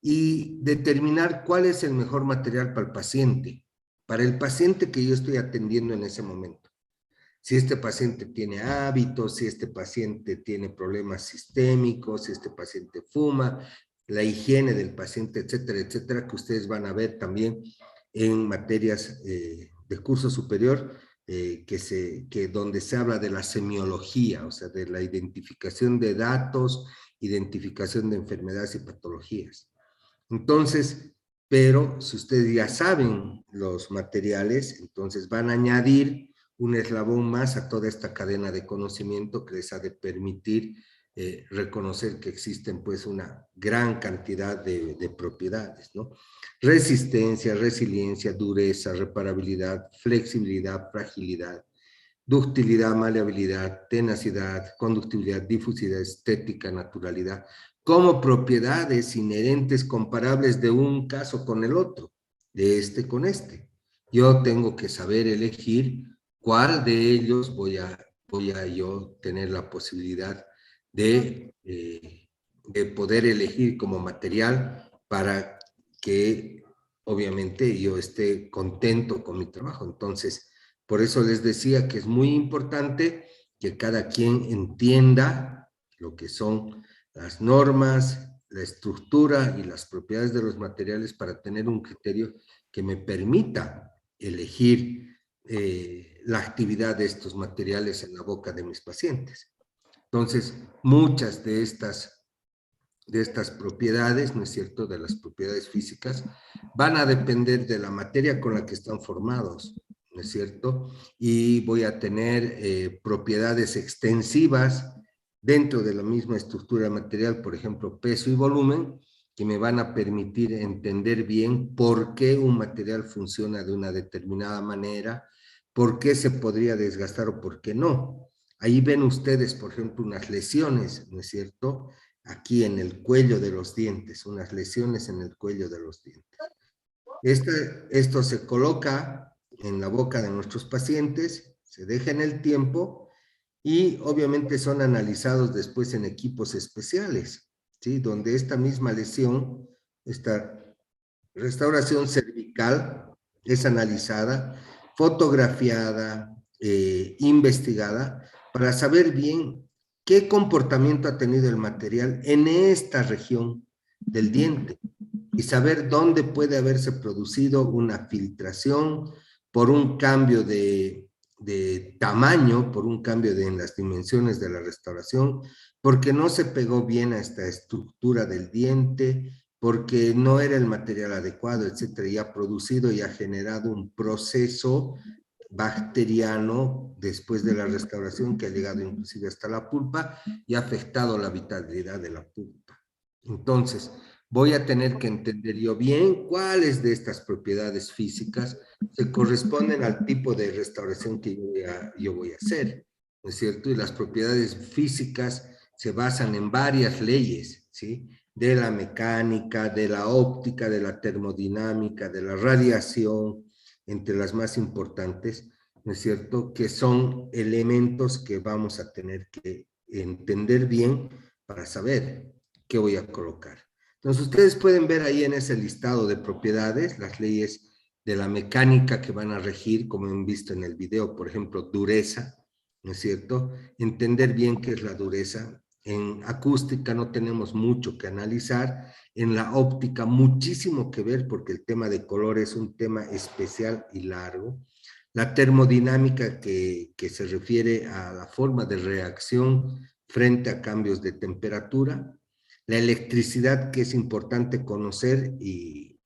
y determinar cuál es el mejor material para el paciente que yo estoy atendiendo en ese momento. Si este paciente tiene hábitos, si este paciente tiene problemas sistémicos, si este paciente fuma, la higiene del paciente, etcétera, etcétera, que ustedes van a ver también en materias de curso superior, donde se habla de la semiología, o sea, de la identificación de datos, identificación de enfermedades y patologías. Entonces, pero si ustedes ya saben los materiales, entonces van a añadir un eslabón más a toda esta cadena de conocimiento que les ha de permitir reconocer que existen pues una gran cantidad de propiedades, ¿no? Resistencia, resiliencia, dureza, reparabilidad, flexibilidad, fragilidad, ductilidad, maleabilidad, tenacidad, conductividad, difusividad, estética, naturalidad, como propiedades inherentes comparables de un caso con el otro, de este con este. Yo tengo que saber elegir cuál de ellos voy a yo tener la posibilidad de poder elegir como material para que obviamente yo esté contento con mi trabajo. Entonces, por eso les decía que es muy importante que cada quien entienda lo que son las normas, la estructura y las propiedades de los materiales para tener un criterio que me permita elegir la actividad de estos materiales en la boca de mis pacientes. Entonces, muchas de estas propiedades, ¿no es cierto?, de las propiedades físicas, van a depender de la materia con la que están formados, ¿no es cierto? Y voy a tener propiedades extensivas dentro de la misma estructura material, por ejemplo, peso y volumen, que me van a permitir entender bien por qué un material funciona de una determinada manera, por qué se podría desgastar o por qué no. Ahí ven ustedes, por ejemplo, unas lesiones, ¿no es cierto?, aquí en el cuello de los dientes, unas lesiones en el cuello de los dientes. Esto se coloca en la boca de nuestros pacientes, se deja en el tiempo y obviamente son analizados después en equipos especiales, ¿sí? Donde esta misma lesión, esta restauración cervical es analizada, fotografiada, investigada, para saber bien qué comportamiento ha tenido el material en esta región del diente y saber dónde puede haberse producido una filtración por un cambio de tamaño, por un cambio en las dimensiones de la restauración, porque no se pegó bien a esta estructura del diente, porque no era el material adecuado, etcétera, y ha producido y ha generado un proceso bacteriano después de la restauración que ha llegado inclusive hasta la pulpa y ha afectado la vitalidad de la pulpa. Entonces, voy a tener que entender yo bien cuáles de estas propiedades físicas se corresponden al tipo de restauración que yo voy a hacer, ¿no es cierto? Y las propiedades físicas se basan en varias leyes, ¿sí? De la mecánica, de la óptica, de la termodinámica, de la radiación, entre las más importantes, ¿no es cierto?, que son elementos que vamos a tener que entender bien para saber qué voy a colocar. Entonces, ustedes pueden ver ahí en ese listado de propiedades las leyes de la mecánica que van a regir, como han visto en el video, por ejemplo, dureza, ¿no es cierto? Entender bien qué es la dureza. En acústica no tenemos mucho que analizar, en la óptica muchísimo que ver porque el tema de color es un tema especial y largo. La termodinámica que se refiere a la forma de reacción frente a cambios de temperatura. La electricidad que es importante conocer y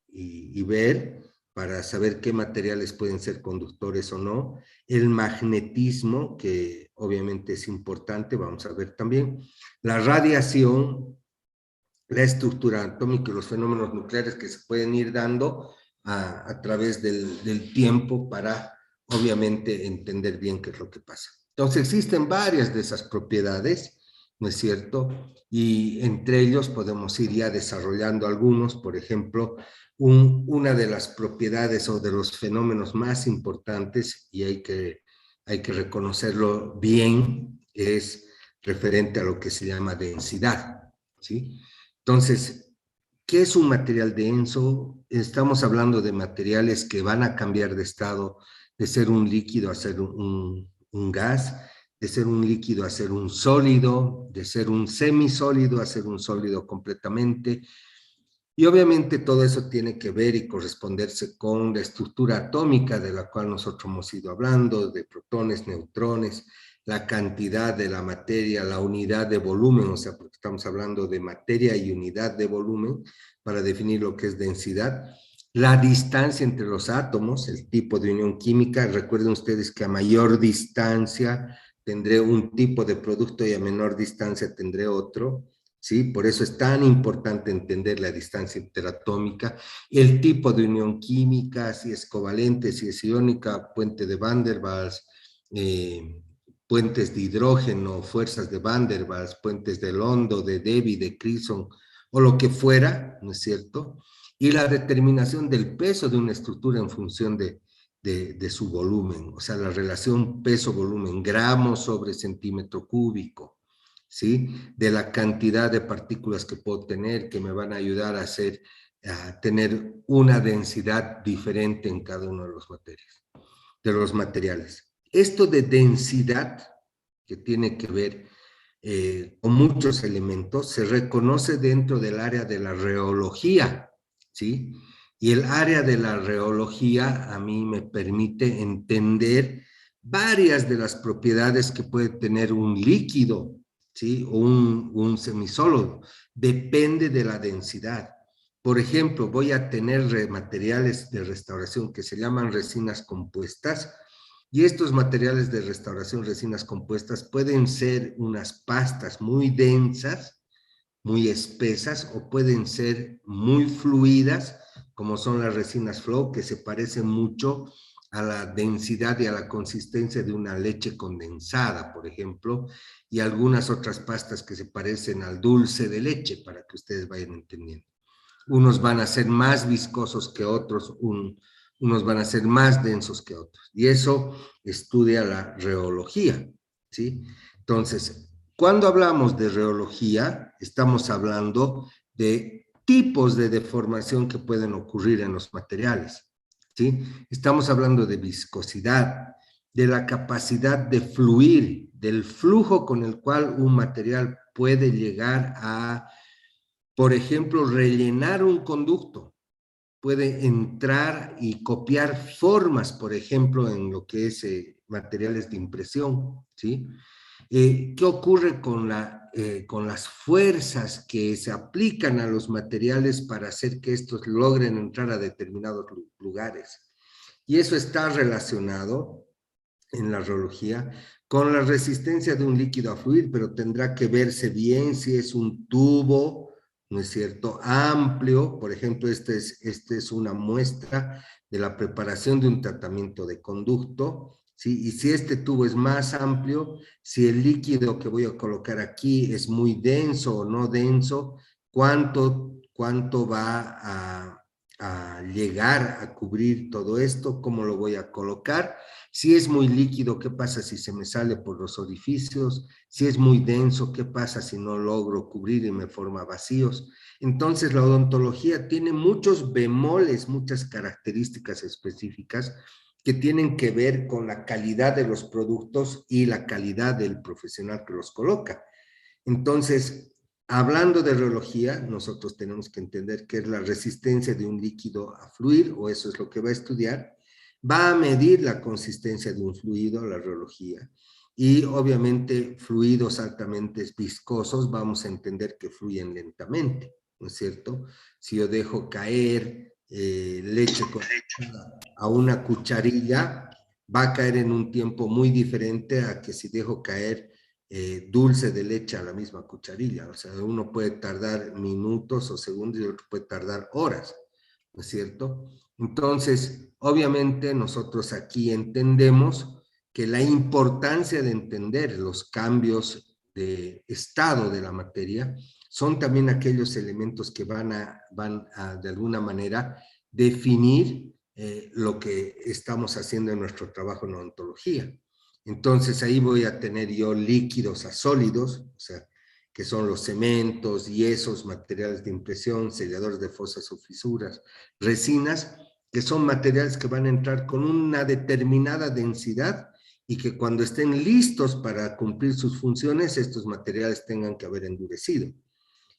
ver para saber qué materiales pueden ser conductores o no. El magnetismo, que obviamente es importante, vamos a ver también. La radiación, la estructura atómica y los fenómenos nucleares que se pueden ir dando a través del tiempo para, obviamente, entender bien qué es lo que pasa. Entonces, existen varias de esas propiedades, ¿no es cierto? Y entre ellos podemos ir ya desarrollando algunos, por ejemplo, una de las propiedades o de los fenómenos más importantes, y hay que reconocerlo bien, es referente a lo que se llama densidad, ¿sí? Entonces, ¿qué es un material denso? Estamos hablando de materiales que van a cambiar de estado, de ser un líquido a ser un gas, de ser un líquido a ser un sólido, de ser un semisólido a ser un sólido completamente. Y obviamente todo eso tiene que ver y corresponderse con la estructura atómica de la cual nosotros hemos ido hablando, de protones, neutrones, la cantidad de la materia, la unidad de volumen, o sea, porque estamos hablando de materia y unidad de volumen para definir lo que es densidad, la distancia entre los átomos, el tipo de unión química. Recuerden ustedes que a mayor distancia tendré un tipo de producto y a menor distancia tendré otro, ¿sí? Por eso es tan importante entender la distancia interatómica, el tipo de unión química, si es covalente, si es iónica, puente de Van der Waals, puentes de hidrógeno, fuerzas de Van der Waals, puentes de Londo, de Debye, de Crisson, o lo que fuera, ¿no es cierto? Y la determinación del peso de una estructura en función de su volumen, o sea, la relación peso-volumen, gramos sobre centímetro cúbico, ¿sí? De la cantidad de partículas que puedo tener, que me van a ayudar a tener una densidad diferente en cada uno de los materiales. Esto de densidad, que tiene que ver con muchos elementos, se reconoce dentro del área de la reología, ¿sí? Y el área de la reología a mí me permite entender varias de las propiedades que puede tener un líquido, ¿sí? O un semisólido. Depende de la densidad. Por ejemplo, voy a tener materiales de restauración que se llaman resinas compuestas, y estos materiales de restauración, resinas compuestas, pueden ser unas pastas muy densas, muy espesas, o pueden ser muy fluidas, como son las resinas flow, que se parecen mucho a la densidad y a la consistencia de una leche condensada, por ejemplo, y algunas otras pastas que se parecen al dulce de leche, para que ustedes vayan entendiendo. Unos van a ser más viscosos que otros, unos van a ser más densos que otros. Y eso estudia la reología, ¿sí? Entonces, cuando hablamos de reología, estamos hablando de tipos de deformación que pueden ocurrir en los materiales, ¿sí? Estamos hablando de viscosidad, de la capacidad de fluir, del flujo con el cual un material puede llegar a, por ejemplo, rellenar un conducto. Puede entrar y copiar formas, por ejemplo, en lo que es materiales de impresión, ¿sí? ¿Qué ocurre con las fuerzas que se aplican a los materiales para hacer que estos logren entrar a determinados lugares? Y eso está relacionado en la reología con la resistencia de un líquido a fluir, pero tendrá que verse bien si es un tubo, ¿no es cierto?, amplio. Por ejemplo, esta es una muestra de la preparación de un tratamiento de conducto, ¿sí? Y si este tubo es más amplio, si el líquido que voy a colocar aquí es muy denso o no denso, ¿cuánto va a llegar a cubrir todo esto? ¿Cómo lo voy a colocar? Si es muy líquido, ¿qué pasa si se me sale por los orificios? Si es muy denso, ¿qué pasa si no logro cubrir y me forma vacíos? Entonces, la odontología tiene muchos bemoles, muchas características específicas que tienen que ver con la calidad de los productos y la calidad del profesional que los coloca. Entonces, hablando de reología, nosotros tenemos que entender qué es la resistencia de un líquido a fluir, o eso es lo que va a estudiar. Va a medir la consistencia de un fluido, la reología, y obviamente fluidos altamente viscosos vamos a entender que fluyen lentamente, ¿no es cierto? Si yo dejo caer leche a una cucharilla, va a caer en un tiempo muy diferente a que si dejo caer dulce de leche a la misma cucharilla. O sea, uno puede tardar minutos o segundos y otro puede tardar horas, ¿no es cierto? Entonces, obviamente nosotros aquí entendemos que la importancia de entender los cambios de estado de la materia son también aquellos elementos que van a de alguna manera definir lo que estamos haciendo en nuestro trabajo en odontología. Entonces ahí voy a tener yo líquidos a sólidos, o sea, que son los cementos, yesos, materiales de impresión, selladores de fosas o fisuras, resinas, que son materiales que van a entrar con una determinada densidad y que cuando estén listos para cumplir sus funciones, estos materiales tengan que haber endurecido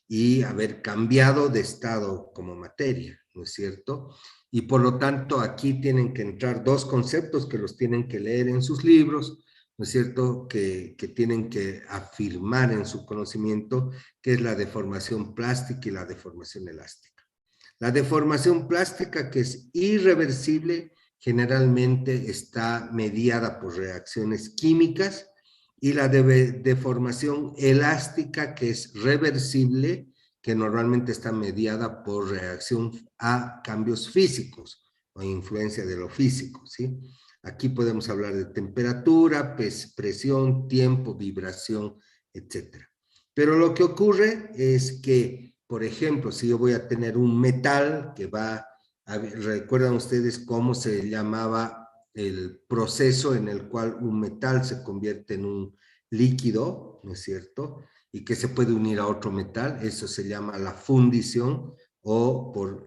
y haber cambiado de estado como materia, ¿no es cierto? Y por lo tanto, aquí tienen que entrar dos conceptos que los tienen que leer en sus libros, ¿no es cierto?, que tienen que afirmar en su conocimiento, que es la deformación plástica y la deformación elástica. La deformación plástica, que es irreversible, generalmente está mediada por reacciones químicas, y la deformación elástica, que es reversible, que normalmente está mediada por reacción a cambios físicos o influencia de lo físico, ¿sí? Aquí podemos hablar de temperatura, presión, tiempo, vibración, etc. Pero lo que ocurre es que, por ejemplo, si yo voy a tener un metal que va a... ¿Recuerdan ustedes cómo se llamaba el proceso en el cual un metal se convierte en un líquido, ¿no es cierto? Y que se puede unir a otro metal, eso se llama la fundición o por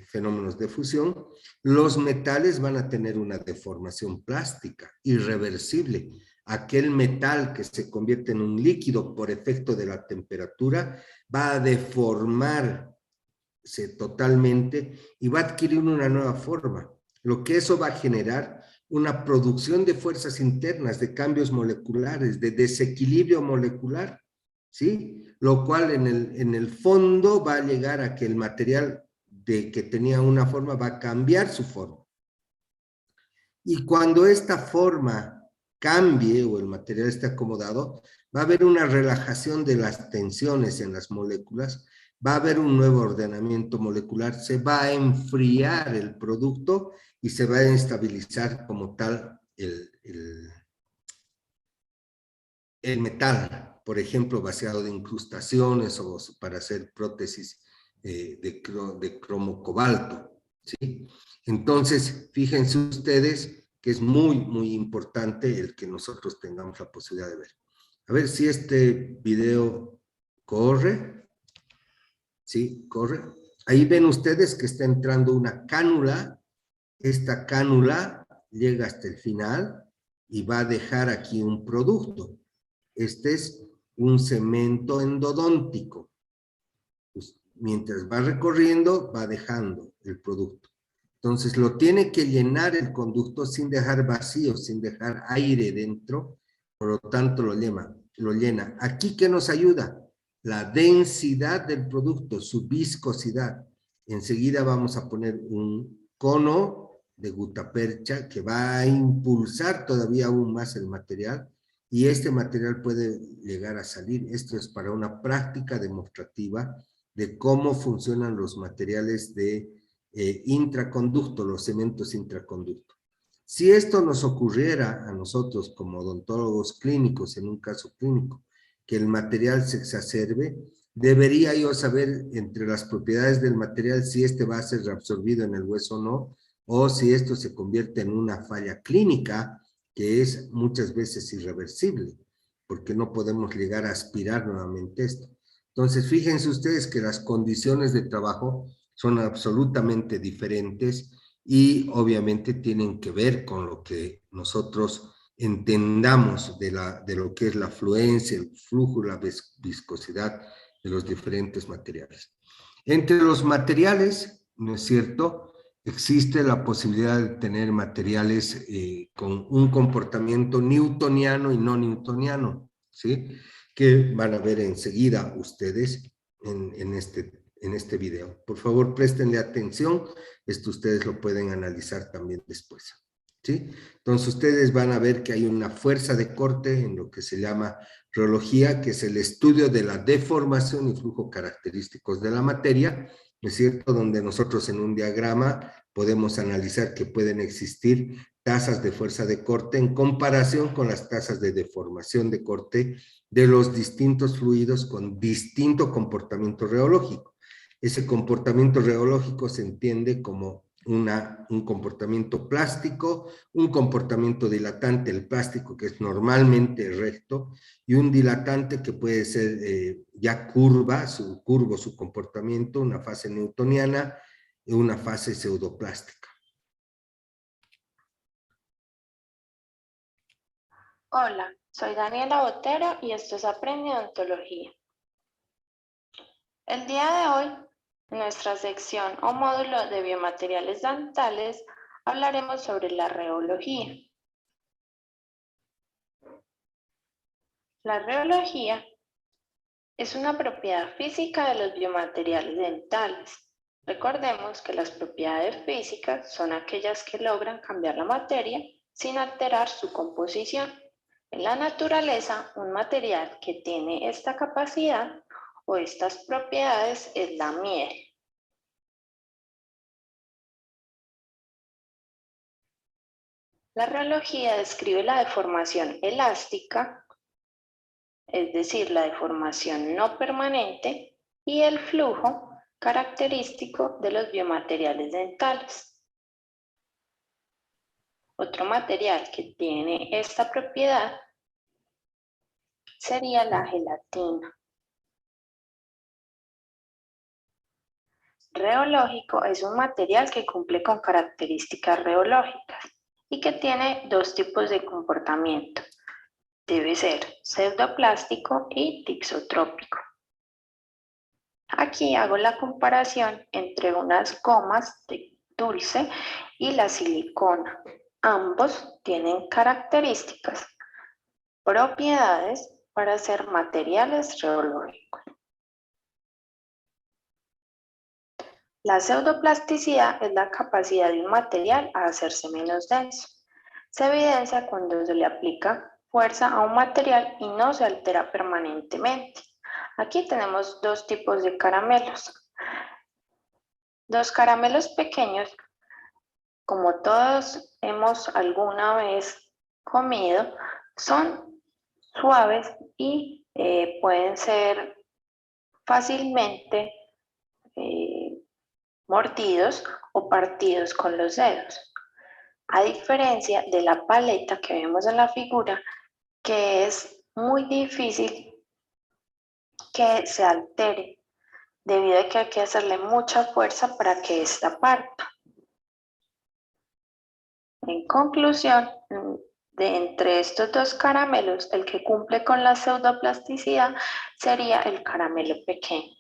fenómenos de fusión. Los metales van a tener una deformación plástica, irreversible. Aquel metal que se convierte en un líquido por efecto de la temperatura va a deformarse totalmente y va a adquirir una nueva forma. Lo que eso va a generar una producción de fuerzas internas, de cambios moleculares, de desequilibrio molecular, ¿sí? Lo cual en el fondo va a llegar a que el material que tenía una forma va a cambiar su forma. Y cuando esta forma cambie o el material esté acomodado, va a haber una relajación de las tensiones en las moléculas, va a haber un nuevo ordenamiento molecular, se va a enfriar el producto y se va a estabilizar como tal el metal, por ejemplo, vaciado de incrustaciones o para hacer prótesis de cromo cobalto, ¿sí? Entonces, fíjense ustedes que es muy importante el que nosotros tengamos la posibilidad de ver. A ver si este video corre. ¿Sí? Corre. Ahí ven ustedes que está entrando una cánula. Esta cánula llega hasta el final y va a dejar aquí un producto. Este es un cemento endodóntico. Pues, mientras va recorriendo, va dejando el producto. Entonces, lo tiene que llenar el conducto sin dejar vacío, sin dejar aire dentro. Por lo tanto, lo llena. ¿Aquí qué nos ayuda? La densidad del producto, su viscosidad. Enseguida vamos a poner un cono de gutapercha que va a impulsar todavía aún más el material y este material puede llegar a salir. Esto es para una práctica demostrativa de cómo funcionan los materiales de intraconducto, los cementos intraconducto. Si esto nos ocurriera a nosotros como odontólogos clínicos, en un caso clínico, que el material se exacerbe, debería yo saber entre las propiedades del material si este va a ser reabsorbido en el hueso o no, o si esto se convierte en una falla clínica que es muchas veces irreversible, porque no podemos llegar a aspirar nuevamente esto. Entonces, fíjense ustedes que las condiciones de trabajo son absolutamente diferentes y obviamente tienen que ver con lo que nosotros entendamos de lo que es la fluencia, el flujo, la viscosidad de los diferentes materiales. Entre los materiales, ¿no es cierto?, existe la posibilidad de tener materiales con un comportamiento newtoniano y no newtoniano, ¿sí?, que van a ver enseguida ustedes en este video. Por favor, préstenle atención, esto ustedes lo pueden analizar también después, ¿sí? Entonces, ustedes van a ver que hay una fuerza de corte en lo que se llama rheología, que es el estudio de la deformación y flujo característicos de la materia, ¿no es cierto?, donde nosotros en un diagrama podemos analizar que pueden existir tasas de fuerza de corte en comparación con las tasas de deformación de corte de los distintos fluidos con distinto comportamiento rheológico. Ese comportamiento rheológico se entiende como un comportamiento plástico, un comportamiento dilatante, el plástico que es normalmente recto, y un dilatante que puede ser ya curvo su comportamiento, una fase newtoniana y una fase pseudoplástica. Hola, soy Daniela Botero y esto es Aprende Odontología. El día de hoy, en nuestra sección o módulo de biomateriales dentales, hablaremos sobre la rheología. La rheología es una propiedad física de los biomateriales dentales. Recordemos que las propiedades físicas son aquellas que logran cambiar la materia sin alterar su composición. En la naturaleza, un material que tiene esta capacidad o estas propiedades es la miel. La reología describe la deformación elástica, es decir, la deformación no permanente, y el flujo característico de los biomateriales dentales. Otro material que tiene esta propiedad sería la gelatina. Reológico es un material que cumple con características reológicas y que tiene dos tipos de comportamiento. Debe ser pseudoplástico y tixotrópico. Aquí hago la comparación entre unas gomas de dulce y la silicona. Ambos tienen características, propiedades para ser materiales reológicos. La pseudoplasticidad es la capacidad de un material a hacerse menos denso. Se evidencia cuando se le aplica fuerza a un material y no se altera permanentemente. Aquí tenemos dos tipos de caramelos. Los caramelos pequeños, como todos hemos alguna vez comido, son suaves y pueden ser fácilmente mordidos o partidos con los dedos. A diferencia de la paleta que vemos en la figura, que es muy difícil que se altere, debido a que hay que hacerle mucha fuerza para que ésta parta. En conclusión, de entre estos dos caramelos, el que cumple con la pseudoplasticidad sería el caramelo pequeño.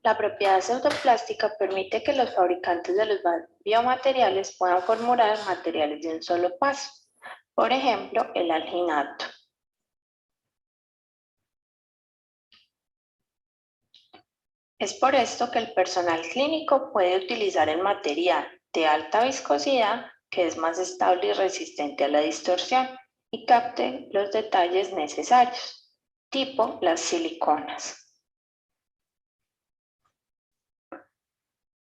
La propiedad pseudoplástica permite que los fabricantes de los biomateriales puedan formular materiales de un solo paso, por ejemplo, el alginato. Es por esto que el personal clínico puede utilizar el material de alta viscosidad, que es más estable y resistente a la distorsión, y capte los detalles necesarios, tipo las siliconas.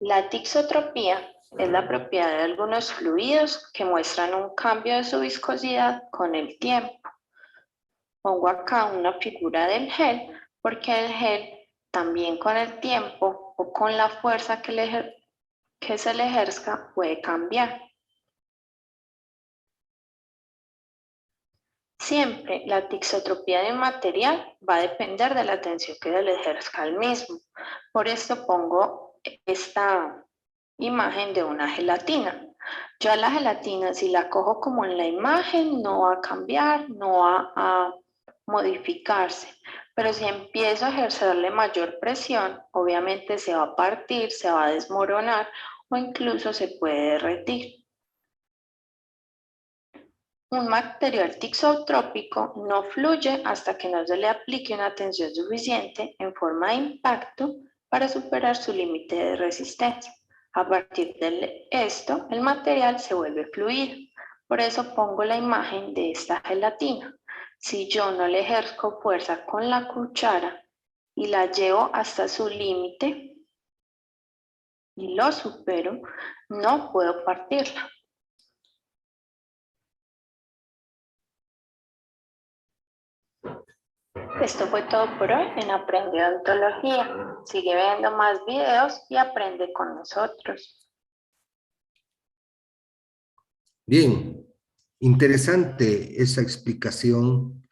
La tixotropía es la propiedad de algunos fluidos que muestran un cambio de su viscosidad con el tiempo. Pongo acá una figura del gel, porque el gel también con el tiempo o con la fuerza que se le ejerza puede cambiar. Siempre la tixotropía de un material va a depender de la tensión que se le ejerza al mismo. Por esto pongo esta imagen de una gelatina. Yo a la gelatina, si la cojo como en la imagen, no va a cambiar, no va a modificarse. Pero si empiezo a ejercerle mayor presión, obviamente se va a partir, se va a desmoronar o incluso se puede derretir. Un material tixotrópico no fluye hasta que no se le aplique una tensión suficiente en forma de impacto para superar su límite de resistencia. A partir de esto, el material se vuelve fluido. Por eso pongo la imagen de esta gelatina. Si yo no le ejerzo fuerza con la cuchara y la llevo hasta su límite y lo supero, no puedo partirla. Esto fue todo por hoy en Aprende Odontología. Sigue viendo más videos y aprende con nosotros. Bien, interesante esa explicación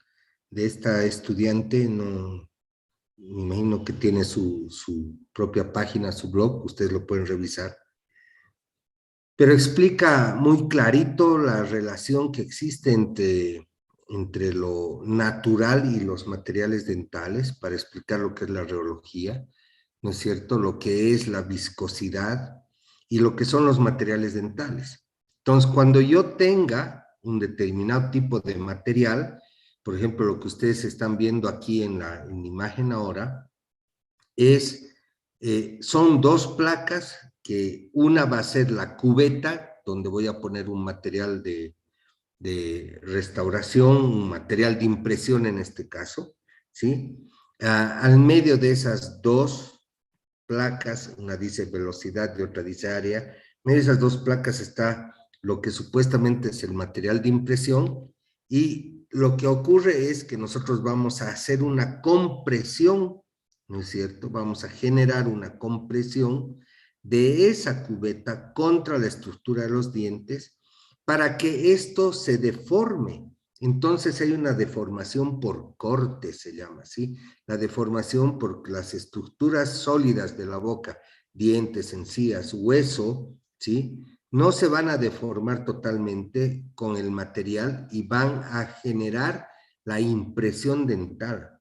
de esta estudiante. No, me imagino que tiene su propia página, su blog, ustedes lo pueden revisar. Pero explica muy clarito la relación que existe entre lo natural y los materiales dentales, para explicar lo que es la reología, ¿no es cierto? Lo que es la viscosidad y lo que son los materiales dentales. Entonces, cuando yo tenga un determinado tipo de material, por ejemplo, lo que ustedes están viendo aquí en la imagen ahora, son dos placas, que una va a ser la cubeta, donde voy a poner un material de restauración, un material de impresión en este caso, ¿sí? Al medio de esas dos placas, una dice velocidad y otra dice área, En esas dos placas está lo que supuestamente es el material de impresión, y lo que ocurre es que nosotros vamos a hacer una compresión, ¿no es cierto? Vamos a generar una compresión de esa cubeta contra la estructura de los dientes para que esto se deforme. Entonces hay una deformación por corte, se llama así, la deformación por las estructuras sólidas de la boca, dientes, encías, hueso, ¿sí? No se van a deformar totalmente con el material y van a generar la impresión dental.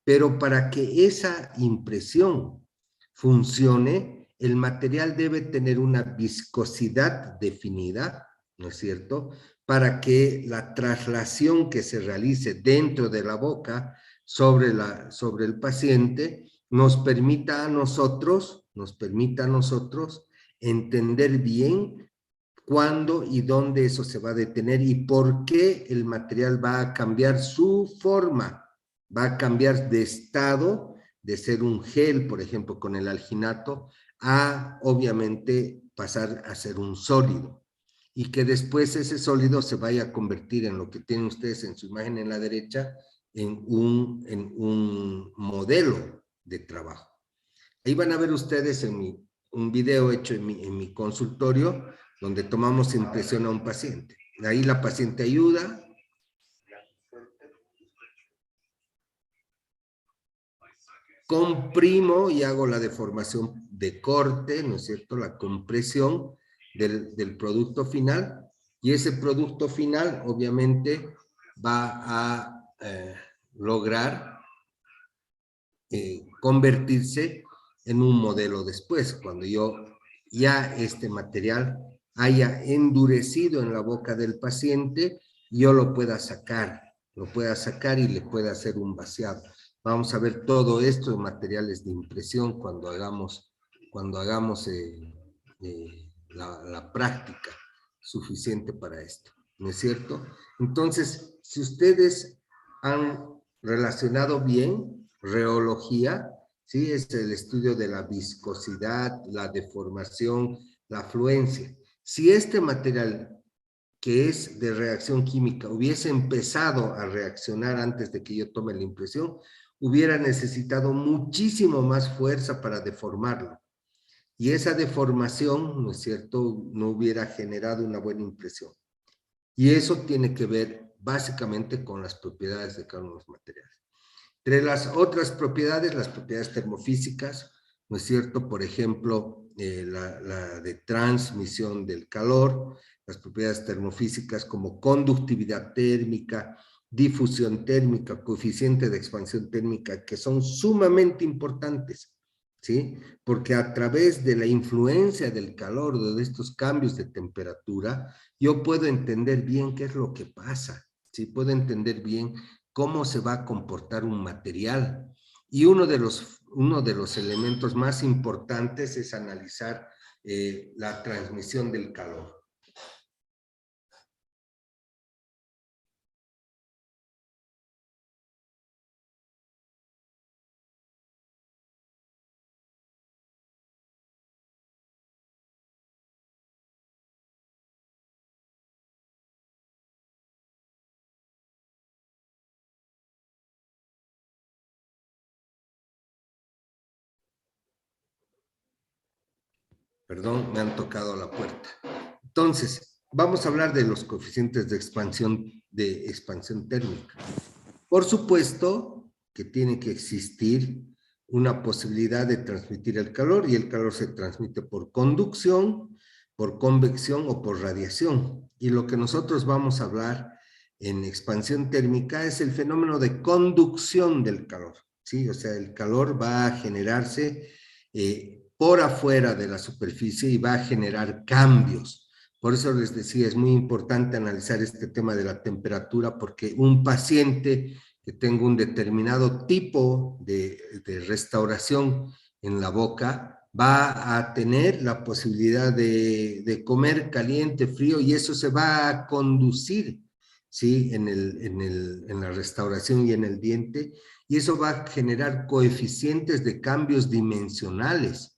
Pero para que esa impresión funcione, el material debe tener una viscosidad definida, ¿no es cierto?, para que la traslación que se realice dentro de la boca sobre el paciente nos permita a nosotros entender bien cuándo y dónde eso se va a detener y por qué el material va a cambiar su forma, va a cambiar de estado, de ser un gel, por ejemplo, con el alginato, a obviamente pasar a ser un sólido. Y que después ese sólido se vaya a convertir en lo que tienen ustedes en su imagen en la derecha, en un modelo de trabajo. Ahí van a ver ustedes un video hecho en mi consultorio, donde tomamos impresión a un paciente. Ahí la paciente ayuda. Comprimo y hago la deformación de corte, ¿no es cierto? La compresión del producto final. Y ese producto final, obviamente, va a lograr convertirse en un modelo después, cuando yo ya este material haya endurecido en la boca del paciente, yo lo pueda sacar y le pueda hacer un vaciado. Vamos a ver todo esto en materiales de impresión cuando hagamos la práctica suficiente para esto, ¿no es cierto? Entonces, si ustedes han relacionado bien, reología, ¿sí? Es el estudio de la viscosidad, la deformación, la fluencia. Si este material que es de reacción química hubiese empezado a reaccionar antes de que yo tome la impresión, hubiera necesitado muchísimo más fuerza para deformarlo. Y esa deformación, ¿no es cierto?, no hubiera generado una buena impresión. Y eso tiene que ver básicamente con las propiedades de cada uno de los materiales. Entre las otras propiedades, las propiedades termofísicas, ¿no es cierto? Por ejemplo, la de transmisión del calor, las propiedades termofísicas como conductividad térmica, difusión térmica, coeficiente de expansión térmica, que son sumamente importantes, ¿sí? Porque a través de la influencia del calor, de estos cambios de temperatura, yo puedo entender bien qué es lo que pasa, ¿sí? Puedo entender bien cómo se va a comportar un material. Y uno de los elementos más importantes es analizar la transmisión del calor. Perdón, me han tocado la puerta. Entonces, vamos a hablar de los coeficientes de expansión térmica. Por supuesto que tiene que existir una posibilidad de transmitir el calor, y el calor se transmite por conducción, por convección o por radiación. Y lo que nosotros vamos a hablar en expansión térmica es el fenómeno de conducción del calor, ¿sí? O sea, el calor va a generarse por afuera de la superficie y va a generar cambios. Por eso les decía, es muy importante analizar este tema de la temperatura, porque un paciente que tenga un determinado tipo de restauración en la boca va a tener la posibilidad de comer caliente, frío, y eso se va a conducir, ¿sí? en la restauración y en el diente, y eso va a generar coeficientes de cambios dimensionales.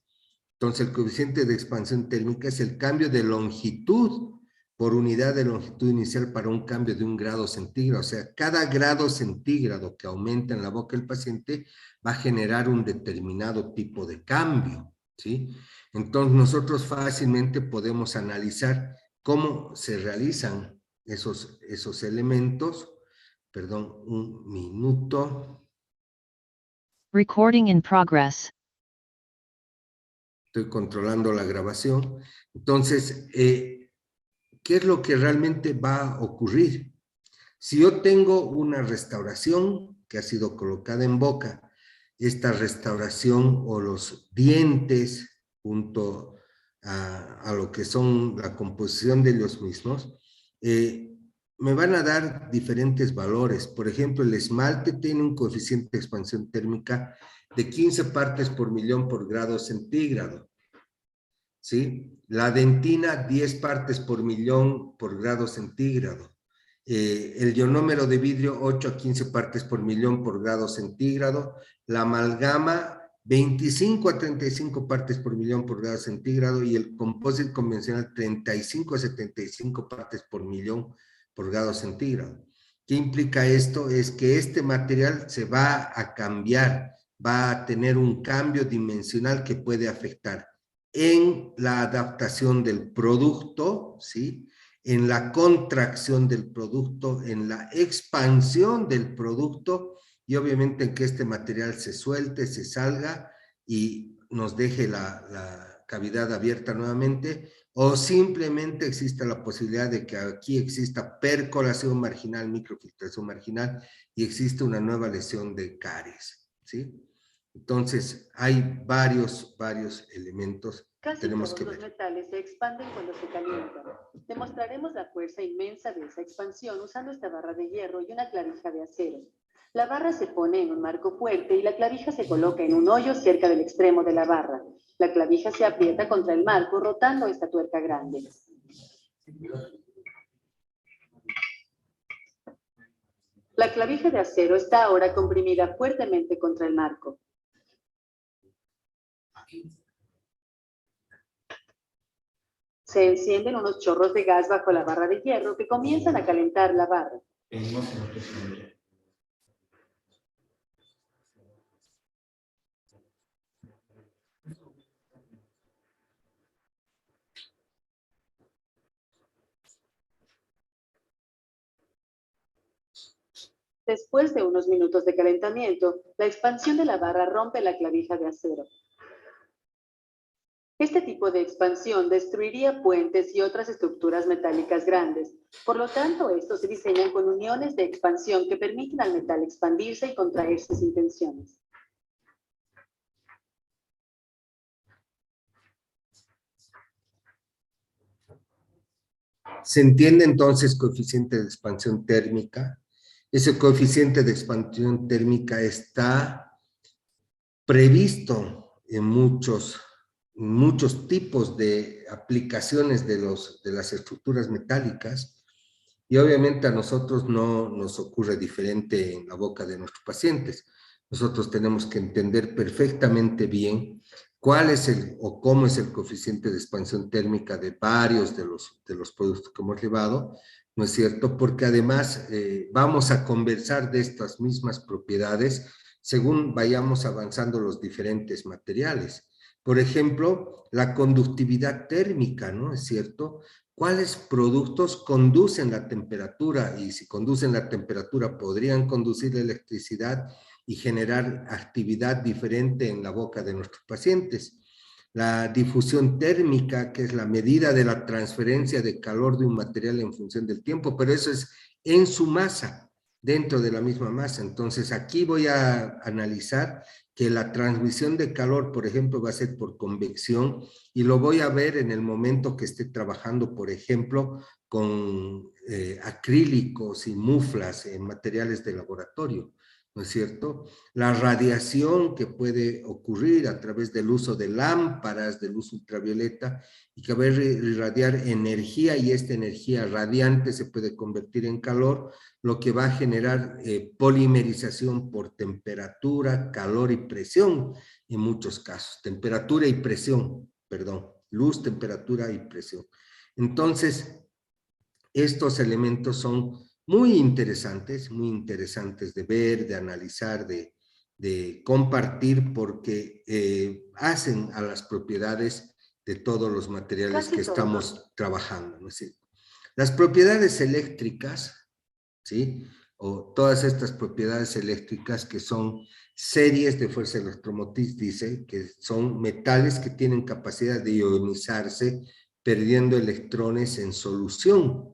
Entonces, el coeficiente de expansión térmica es el cambio de longitud por unidad de longitud inicial para un cambio de 1 grado centígrado. O sea, cada grado centígrado que aumenta en la boca del paciente va a generar un determinado tipo de cambio, ¿sí? Entonces, nosotros fácilmente podemos analizar cómo se realizan esos elementos. Perdón, un minuto. Recording in progress. Estoy controlando la grabación. Entonces, ¿qué es lo que realmente va a ocurrir? Si yo tengo una restauración que ha sido colocada en boca, esta restauración o los dientes junto a lo que son la composición de los mismos, me van a dar diferentes valores. Por ejemplo, el esmalte tiene un coeficiente de expansión térmica de 15 partes por millón por grado centígrado, ¿sí? La dentina, 10 partes por millón por grado centígrado. El ionómero de vidrio, 8 a 15 partes por millón por grado centígrado. La amalgama, 25 a 35 partes por millón por grado centígrado. Y el composite convencional, 35 a 75 partes por millón por grado centígrado. ¿Qué implica esto? Es que este material se va a cambiar, va a tener un cambio dimensional que puede afectar en la adaptación del producto, ¿sí? En la contracción del producto, en la expansión del producto y obviamente en que este material se suelte, se salga y nos deje la cavidad abierta nuevamente, o simplemente exista la posibilidad de que aquí exista percolación marginal, microfiltración marginal y existe una nueva lesión de caries, ¿sí? Entonces, hay varios elementos que Casi tenemos todos que los ver. metales se expanden cuando se calientan. Demostraremos la fuerza inmensa de esa expansión usando esta barra de hierro y una clavija de acero. La barra se pone en un marco fuerte y la clavija se coloca en un hoyo cerca del extremo de la barra. La clavija se aprieta contra el marco rotando esta tuerca grande. La clavija de acero está ahora comprimida fuertemente contra el marco. Se encienden unos chorros de gas bajo la barra de hierro que comienzan a calentar la barra. Después de unos minutos de calentamiento, la expansión de la barra rompe la clavija de acero. Este tipo de expansión destruiría puentes y otras estructuras metálicas grandes. Por lo tanto, estos se diseñan con uniones de expansión que permiten al metal expandirse y contraerse sin tensiones. ¿Se entiende entonces coeficiente de expansión térmica? Ese coeficiente de expansión térmica está previsto en muchos tipos de aplicaciones de las estructuras metálicas y obviamente a nosotros no nos ocurre diferente en la boca de nuestros pacientes. Nosotros tenemos que entender perfectamente bien cuál es o cómo es el coeficiente de expansión térmica de varios de los productos que hemos llevado, ¿no es cierto? Porque además vamos a conversar de estas mismas propiedades según vayamos avanzando los diferentes materiales. Por ejemplo, la conductividad térmica, ¿no es cierto? ¿Cuáles productos conducen la temperatura? Y si conducen la temperatura, podrían conducir la electricidad y generar actividad diferente en la boca de nuestros pacientes. La difusión térmica, que es la medida de la transferencia de calor de un material en función del tiempo, pero eso es en su masa, dentro de la misma masa. Entonces, aquí voy a analizar que la transmisión de calor, por ejemplo, va a ser por convección y lo voy a ver en el momento que esté trabajando, por ejemplo, con acrílicos y muflas en materiales de laboratorio. ¿no es cierto? La radiación que puede ocurrir a través del uso de lámparas de luz ultravioleta y que va a irradiar energía, y esta energía radiante se puede convertir en calor, lo que va a generar polimerización por temperatura, calor y presión en muchos casos. Temperatura y presión, perdón, luz, temperatura y presión. Entonces, estos elementos son muy interesantes de ver, de analizar, de compartir, porque hacen a las propiedades de todos los materiales Casi que todo. estamos trabajando, ¿no es cierto? Las propiedades eléctricas, ¿sí? O todas estas propiedades eléctricas que son series de fuerza electromotriz, dice, que son metales que tienen capacidad de ionizarse perdiendo electrones en solución.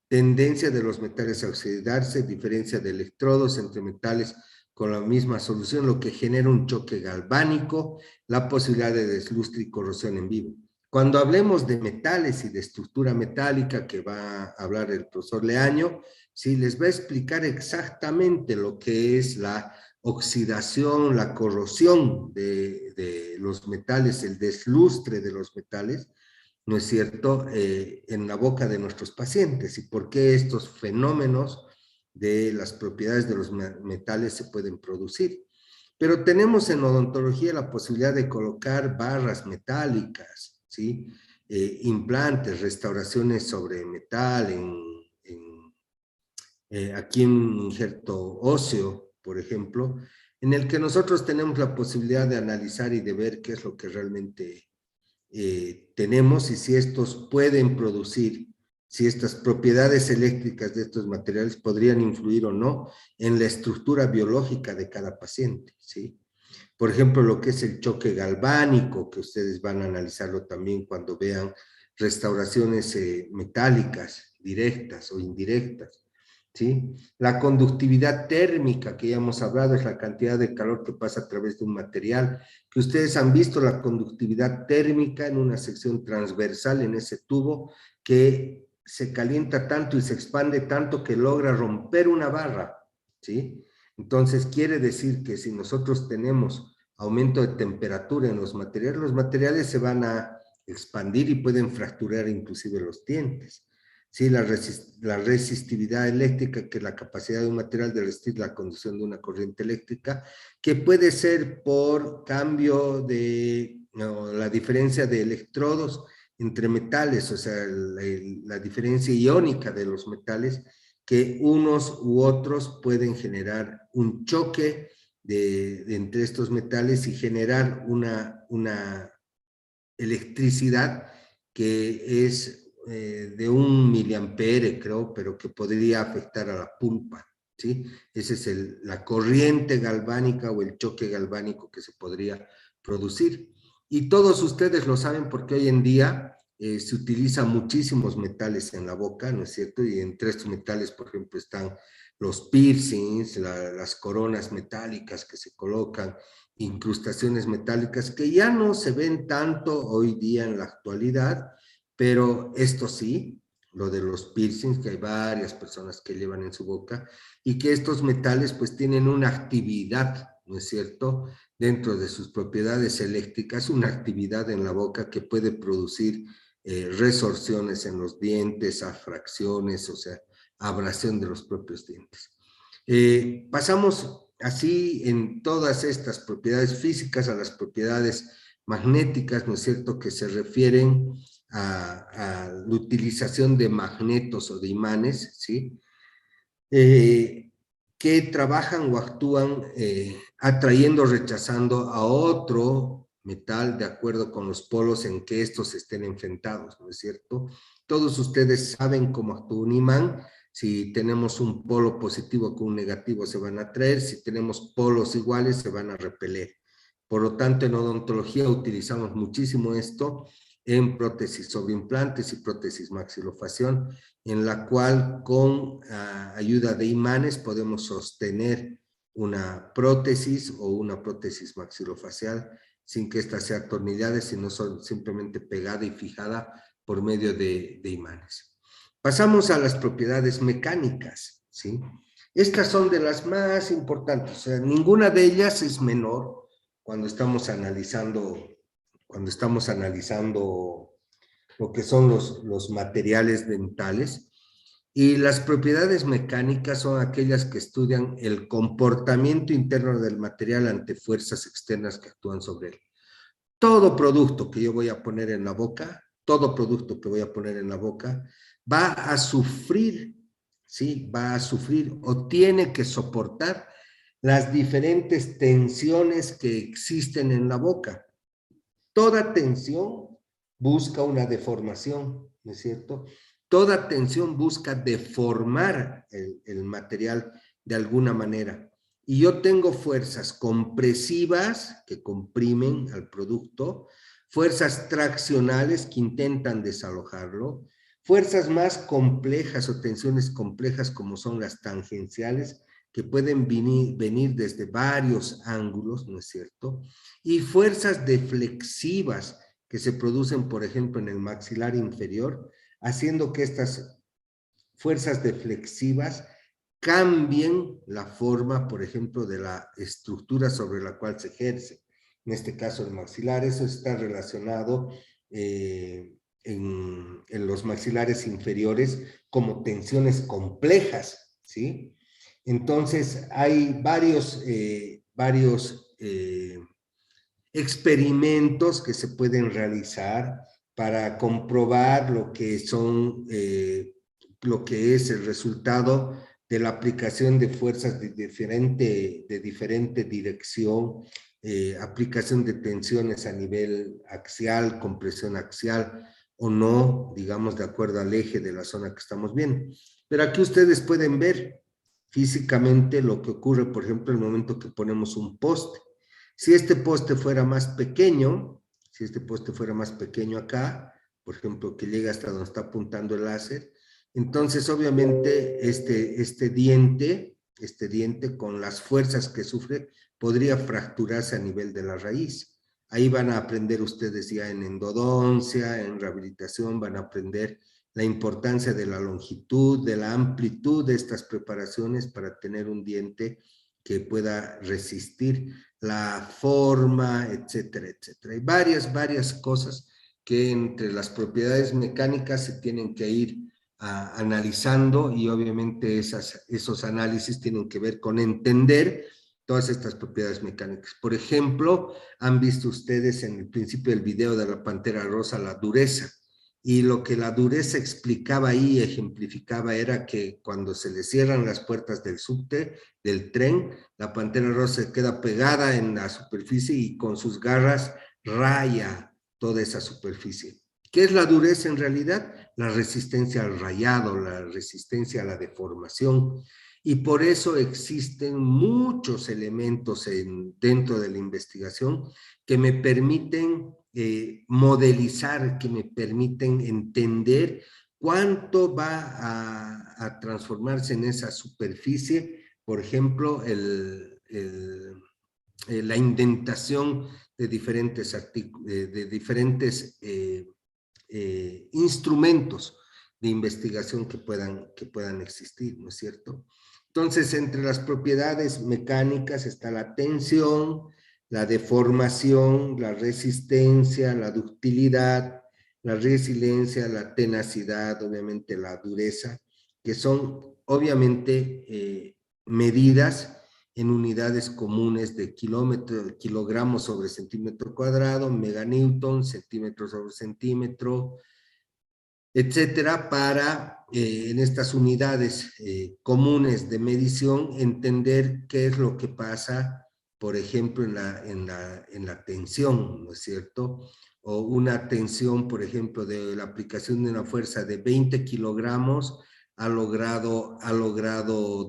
Tendencia de los metales a oxidarse, diferencia de electrodos entre metales con la misma solución, lo que genera un choque galvánico, la posibilidad de deslustre y corrosión en vivo. Cuando hablemos de metales y de estructura metálica, que va a hablar el profesor Leaño, sí, les va a explicar exactamente lo que es la oxidación, la corrosión de los metales, el deslustre de los metales, ¿no es cierto?, en la boca de nuestros pacientes, y por qué estos fenómenos de las propiedades de los metales se pueden producir. Pero tenemos en odontología la posibilidad de colocar barras metálicas, ¿sí? Implantes, restauraciones sobre metal, aquí en un injerto óseo, por ejemplo, en el que nosotros tenemos la posibilidad de analizar y de ver qué es lo que realmente tenemos, y si estos pueden producir, si estas propiedades eléctricas de estos materiales podrían influir o no en la estructura biológica de cada paciente, ¿sí? Por ejemplo, lo que es el choque galvánico, que ustedes van a analizarlo también cuando vean restauraciones metálicas, directas o indirectas, ¿sí? La conductividad térmica, que ya hemos hablado, es la cantidad de calor que pasa a través de un material, que ustedes han visto la conductividad térmica en una sección transversal en ese tubo, que se calienta tanto y se expande tanto que logra romper una barra, ¿sí? Entonces quiere decir que si nosotros tenemos aumento de temperatura en los materiales se van a expandir y pueden fracturar inclusive los dientes. Sí, la resistividad eléctrica, que es la capacidad de un material de resistir la conducción de una corriente eléctrica, que puede ser por cambio de la diferencia de electrodos entre metales, o sea, la diferencia iónica de los metales, que unos u otros pueden generar un choque entre estos metales y generar una electricidad que es de 1 miliampere, creo, pero que podría afectar a la pulpa, ¿sí? Esa es la corriente galvánica o el choque galvánico que se podría producir. Y todos ustedes lo saben porque hoy en día se utilizan muchísimos metales en la boca, ¿no es cierto? Y entre estos metales, por ejemplo, están los piercings, las coronas metálicas que se colocan, incrustaciones metálicas que ya no se ven tanto hoy día en la actualidad, pero esto sí, lo de los piercings, que hay varias personas que llevan en su boca, y que estos metales pues tienen una actividad, ¿no es cierto?, dentro de sus propiedades eléctricas, una actividad en la boca que puede producir resorciones en los dientes, afracciones, o sea, abrasión de los propios dientes. Pasamos así en todas estas propiedades físicas a las propiedades magnéticas, ¿no es cierto?, que se refieren a la utilización de magnetos o de imanes, ¿sí? Que trabajan o actúan atrayendo o rechazando a otro metal de acuerdo con los polos en que estos estén enfrentados, ¿no es cierto? Todos ustedes saben cómo actúa un imán. Si tenemos un polo positivo con un negativo se van a atraer, si tenemos polos iguales se van a repeler. Por lo tanto, en odontología utilizamos muchísimo esto en prótesis sobre implantes y prótesis maxilofacial, en la cual con ayuda de imanes podemos sostener una prótesis o una prótesis maxilofacial sin que ésta sea atornillada, sino simplemente pegada y fijada por medio de imanes. Pasamos a las propiedades mecánicas, ¿sí? Estas son de las más importantes, o sea, ninguna de ellas es menor cuando estamos analizando lo que son los materiales dentales. Y las propiedades mecánicas son aquellas que estudian el comportamiento interno del material ante fuerzas externas que actúan sobre él. Todo producto que yo voy a poner en la boca, va a sufrir, ¿sí? Va a sufrir o tiene que soportar las diferentes tensiones que existen en la boca. Toda tensión busca una deformación, ¿no es cierto? Toda tensión busca deformar el material de alguna manera. Y yo tengo fuerzas compresivas que comprimen al producto, fuerzas traccionales que intentan desalojarlo, fuerzas más complejas o tensiones complejas como son las tangenciales, que pueden venir desde varios ángulos, ¿no es cierto? Y fuerzas deflexivas que se producen, por ejemplo, en el maxilar inferior, haciendo que estas fuerzas deflexivas cambien la forma, por ejemplo, de la estructura sobre la cual se ejerce. En este caso, el maxilar, eso está relacionado en los maxilares inferiores como tensiones complejas, ¿sí? Entonces, hay varios experimentos que se pueden realizar para comprobar lo que es el resultado de la aplicación de fuerzas de diferente dirección, aplicación de tensiones a nivel axial, compresión axial o no, digamos, de acuerdo al eje de la zona que estamos viendo. Pero aquí ustedes pueden ver físicamente lo que ocurre, por ejemplo, en el momento que ponemos un poste. Si este poste fuera más pequeño, acá, por ejemplo, que llega hasta donde está apuntando el láser, entonces obviamente este diente con las fuerzas que sufre podría fracturarse a nivel de la raíz. Ahí van a aprender ustedes ya en endodoncia, en rehabilitación, van a aprender la importancia de la longitud, de la amplitud de estas preparaciones para tener un diente que pueda resistir la forma, etcétera, etcétera. Hay varias cosas que entre las propiedades mecánicas se tienen que ir analizando y obviamente esos análisis tienen que ver con entender todas estas propiedades mecánicas. Por ejemplo, han visto ustedes en el principio del video de la pantera rosa la dureza. Y lo que la dureza explicaba ahí, ejemplificaba, era que cuando se le cierran las puertas del subte, del tren, la pantera rosa se queda pegada en la superficie y con sus garras raya toda esa superficie. ¿Qué es la dureza en realidad? La resistencia al rayado, la resistencia a la deformación. Y por eso existen muchos elementos dentro de la investigación que me permiten modelizar, que me permiten entender cuánto va a transformarse en esa superficie, por ejemplo, la indentación de diferentes instrumentos de investigación que puedan existir, ¿no es cierto? Entonces, entre las propiedades mecánicas está la tensión, la deformación, la resistencia, la ductilidad, la resiliencia, la tenacidad, obviamente la dureza, que son obviamente medidas en unidades comunes de kilogramos sobre centímetro cuadrado, meganewton, centímetro sobre centímetro, etcétera, para en estas unidades comunes de medición entender qué es lo que pasa, por ejemplo, en la tensión, ¿no es cierto? O una tensión, por ejemplo, de la aplicación de una fuerza de 20 kilogramos ha logrado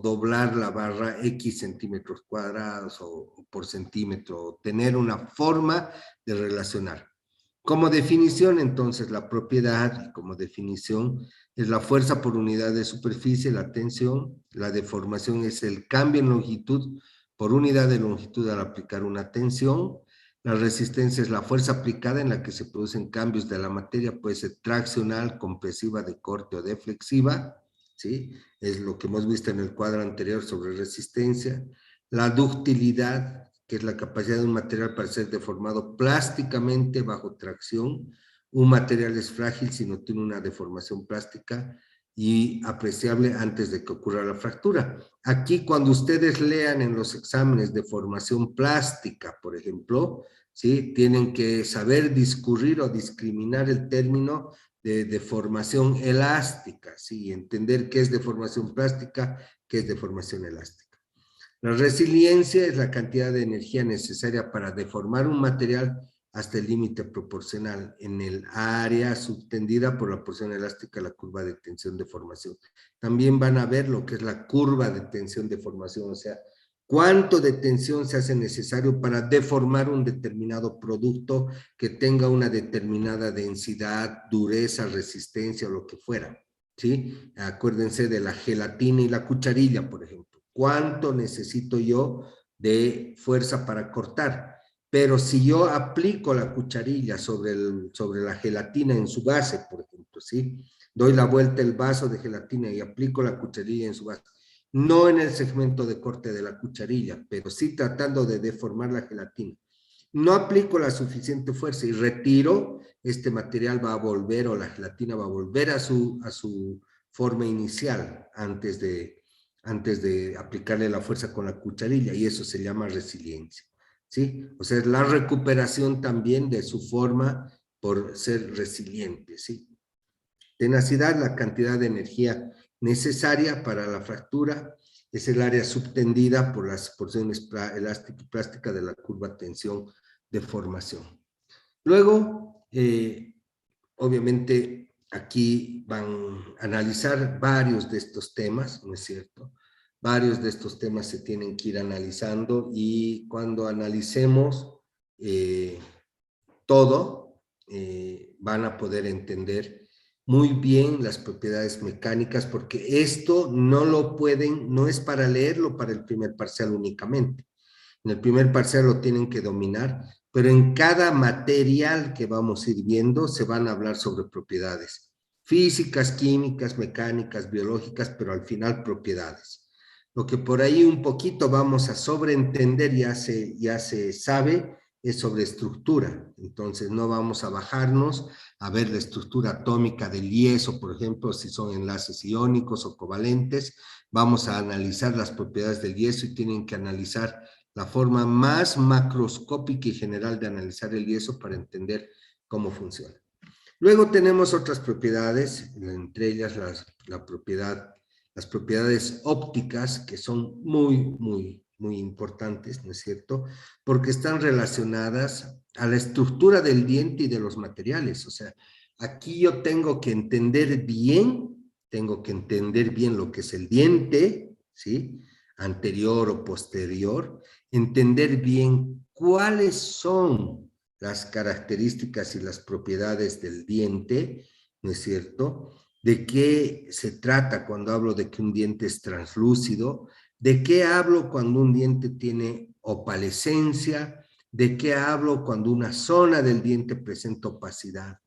doblar la barra X centímetros cuadrados o por centímetro, tener una forma de relacionar. Como definición, entonces, la propiedad, como definición, es la fuerza por unidad de superficie, la tensión. La deformación es el cambio en longitud por unidad de longitud al aplicar una tensión. La resistencia es la fuerza aplicada en la que se producen cambios de la materia, puede ser traccional, compresiva, de corte o deflexiva. ¿sí? Es lo que hemos visto en el cuadro anterior sobre resistencia. La ductilidad, que es la capacidad de un material para ser deformado plásticamente bajo tracción. Un material es frágil si no tiene una deformación plástica y apreciable antes de que ocurra la fractura. Aquí, cuando ustedes lean en los exámenes de formación plástica, por ejemplo, ¿sí? Tienen que saber discurrir o discriminar el término de deformación elástica, ¿sí? Entender qué es deformación plástica, qué es deformación elástica. La resiliencia es la cantidad de energía necesaria para deformar un material hasta el límite proporcional en el área subtendida por la porción elástica de la curva de tensión de formación. También van a ver lo que es la curva de tensión de formación, o sea, cuánto de tensión se hace necesario para deformar un determinado producto que tenga una determinada densidad, dureza, resistencia o lo que fuera, ¿sí? Acuérdense de la gelatina y la cucharilla, por ejemplo. ¿Cuánto necesito yo de fuerza para cortar? Pero si yo aplico la cucharilla sobre la gelatina en su base, por ejemplo, ¿sí? Doy la vuelta el vaso de gelatina y aplico la cucharilla en su base. No en el segmento de corte de la cucharilla, pero sí tratando de deformar la gelatina. No aplico la suficiente fuerza y retiro, este material va a volver, o la gelatina va a volver a su forma inicial antes de aplicarle la fuerza con la cucharilla, y eso se llama resiliencia, ¿sí? O sea, es la recuperación también de su forma por ser resiliente, ¿sí? Tenacidad, la cantidad de energía necesaria para la fractura, es el área subtendida por las porciones elástica y plástica de la curva tensión de formación. Luego, obviamente, aquí van a analizar varios de estos temas, ¿no es cierto? Varios de estos temas se tienen que ir analizando, y cuando analicemos todo, van a poder entender muy bien las propiedades mecánicas, porque esto no es para leerlo para el primer parcial únicamente. En el primer parcial lo tienen que dominar, pero en cada material que vamos a ir viendo se van a hablar sobre propiedades físicas, químicas, mecánicas, biológicas, pero al final propiedades. Lo que por ahí un poquito vamos a sobreentender, ya se sabe, es sobre estructura. Entonces no vamos a bajarnos a ver la estructura atómica del yeso, por ejemplo, si son enlaces iónicos o covalentes. Vamos a analizar las propiedades del yeso, y tienen que analizar la forma más macroscópica y general de analizar el yeso para entender cómo funciona. Luego tenemos otras propiedades, entre ellas las propiedades ópticas, que son muy importantes, ¿no es cierto? Porque están relacionadas a la estructura del diente y de los materiales. O sea, aquí yo tengo que entender bien lo que es el diente, ¿sí? Anterior o posterior, entender bien cuáles son las características y las propiedades del diente, ¿no es cierto? ¿De qué se trata cuando hablo de que un diente es translúcido? ¿De qué hablo cuando un diente tiene opalescencia? ¿De qué hablo cuando una zona del diente presenta opacidad?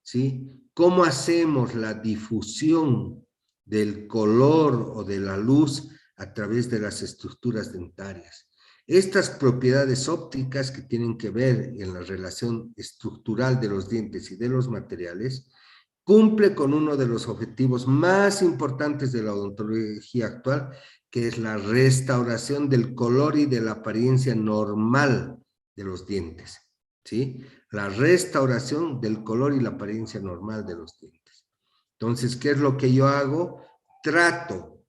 ¿Sí? ¿Cómo hacemos la difusión del color o de la luz a través de las estructuras dentarias? Estas propiedades ópticas, que tienen que ver en la relación estructural de los dientes y de los materiales, cumple con uno de los objetivos más importantes de la odontología actual, que es la restauración del color y de la apariencia normal de los dientes, ¿sí? La restauración del color y la apariencia normal de los dientes. Entonces, ¿qué es lo que yo hago? Trato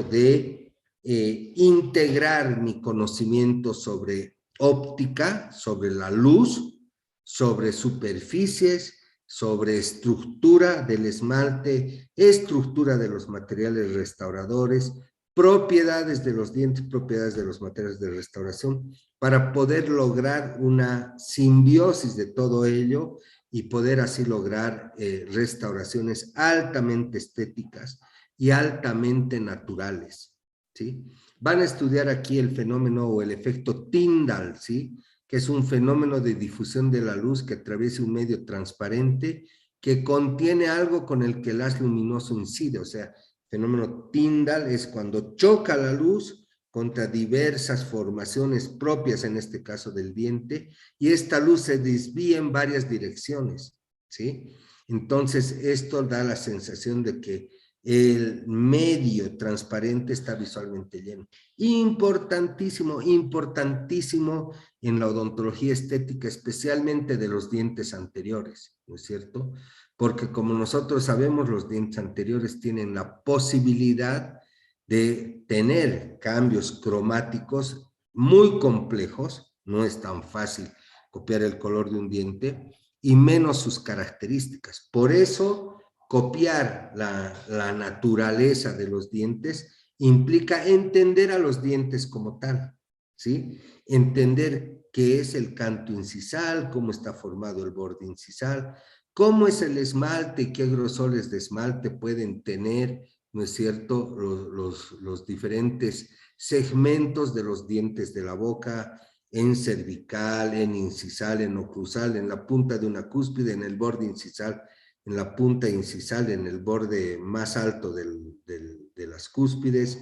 de integrar mi conocimiento sobre óptica, sobre la luz, sobre superficies, sobre estructura del esmalte, estructura de los materiales restauradores, propiedades de los dientes, propiedades de los materiales de restauración, para poder lograr una simbiosis de todo ello y poder así lograr restauraciones altamente estéticas y altamente naturales, ¿sí? Van a estudiar aquí el fenómeno o el efecto Tyndall, ¿sí? Que es un fenómeno de difusión de la luz que atraviesa un medio transparente que contiene algo con el que el haz luminoso incide. O sea, Fenómeno Tyndall es cuando choca la luz contra diversas formaciones propias, en este caso del diente, y esta luz se desvía en varias direcciones, ¿sí? Entonces, esto da la sensación de que el medio transparente está visualmente lleno. Importantísimo, importantísimo en la odontología estética, especialmente de los dientes anteriores, ¿no es cierto? Porque como nosotros sabemos, los dientes anteriores tienen la posibilidad de tener cambios cromáticos muy complejos, no es tan fácil copiar el color de un diente, y menos sus características. Por eso, copiar la naturaleza de los dientes implica entender a los dientes como tal, ¿sí? Entender qué es el canto incisal, cómo está formado el borde incisal, cómo es el esmalte y qué grosores de esmalte pueden tener, ¿no es cierto?, los diferentes segmentos de los dientes de la boca, en cervical, en incisal, en oclusal, en la punta de una cúspide, en el borde incisal, en la punta incisal, en el borde más alto de las cúspides,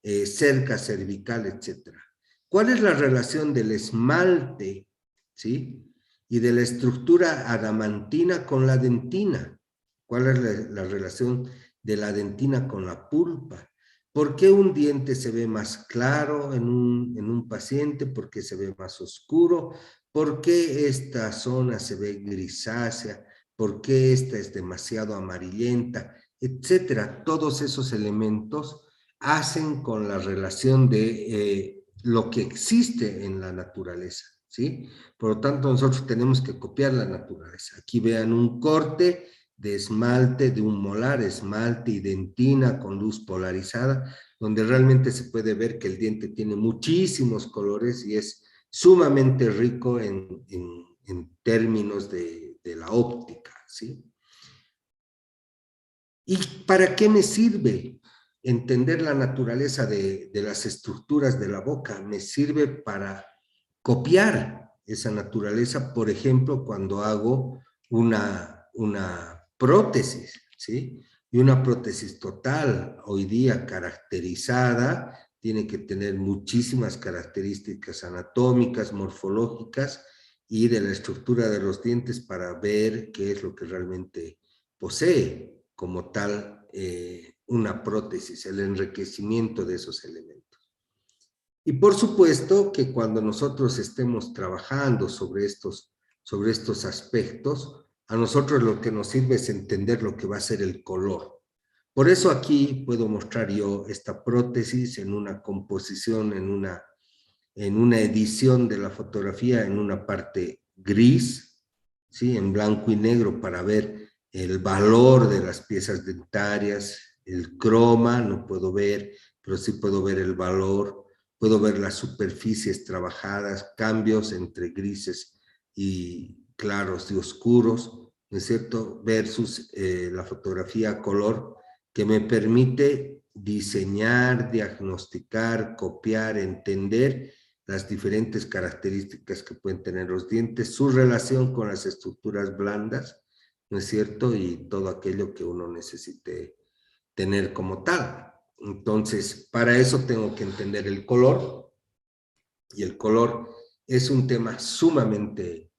cerca cervical, etc. ¿Cuál es la relación del esmalte, ¿sí?, y de la estructura adamantina con la dentina? ¿Cuál es la relación de la dentina con la pulpa? ¿Por qué un diente se ve más claro en un paciente? ¿Por qué se ve más oscuro? ¿Por qué esta zona se ve grisácea? ¿Por qué esta es demasiado amarillenta? Etcétera. Todos esos elementos hacen con la relación de lo que existe en la naturaleza, ¿sí? Por lo tanto, nosotros tenemos que copiar la naturaleza. Aquí vean un corte de esmalte, de un molar, esmalte y dentina con luz polarizada, donde realmente se puede ver que el diente tiene muchísimos colores y es sumamente rico en términos de la óptica, ¿sí? ¿Y para qué me sirve entender la naturaleza de las estructuras de la boca? Me sirve para copiar esa naturaleza, por ejemplo, cuando hago una prótesis, ¿sí? Y una prótesis total, hoy día caracterizada, tiene que tener muchísimas características anatómicas, morfológicas y de la estructura de los dientes para ver qué es lo que realmente posee como tal una prótesis, el enriquecimiento de esos elementos. Y por supuesto que cuando nosotros estemos trabajando sobre estos aspectos, a nosotros lo que nos sirve es entender lo que va a ser el color. Por eso aquí puedo mostrar yo esta prótesis en una composición, en una edición de la fotografía en una parte gris, ¿sí?, en blanco y negro para ver el valor de las piezas dentarias, el croma, no puedo ver, pero sí puedo ver el valor, puedo ver las superficies trabajadas, cambios entre grises y claros y oscuros, ¿no es cierto?, versus la fotografía a color, que me permite diseñar, diagnosticar, copiar, entender las diferentes características que pueden tener los dientes, su relación con las estructuras blandas, ¿no es cierto?, y todo aquello que uno necesite tener como tal. Entonces, para eso tengo que entender el color, y el color es un tema sumamente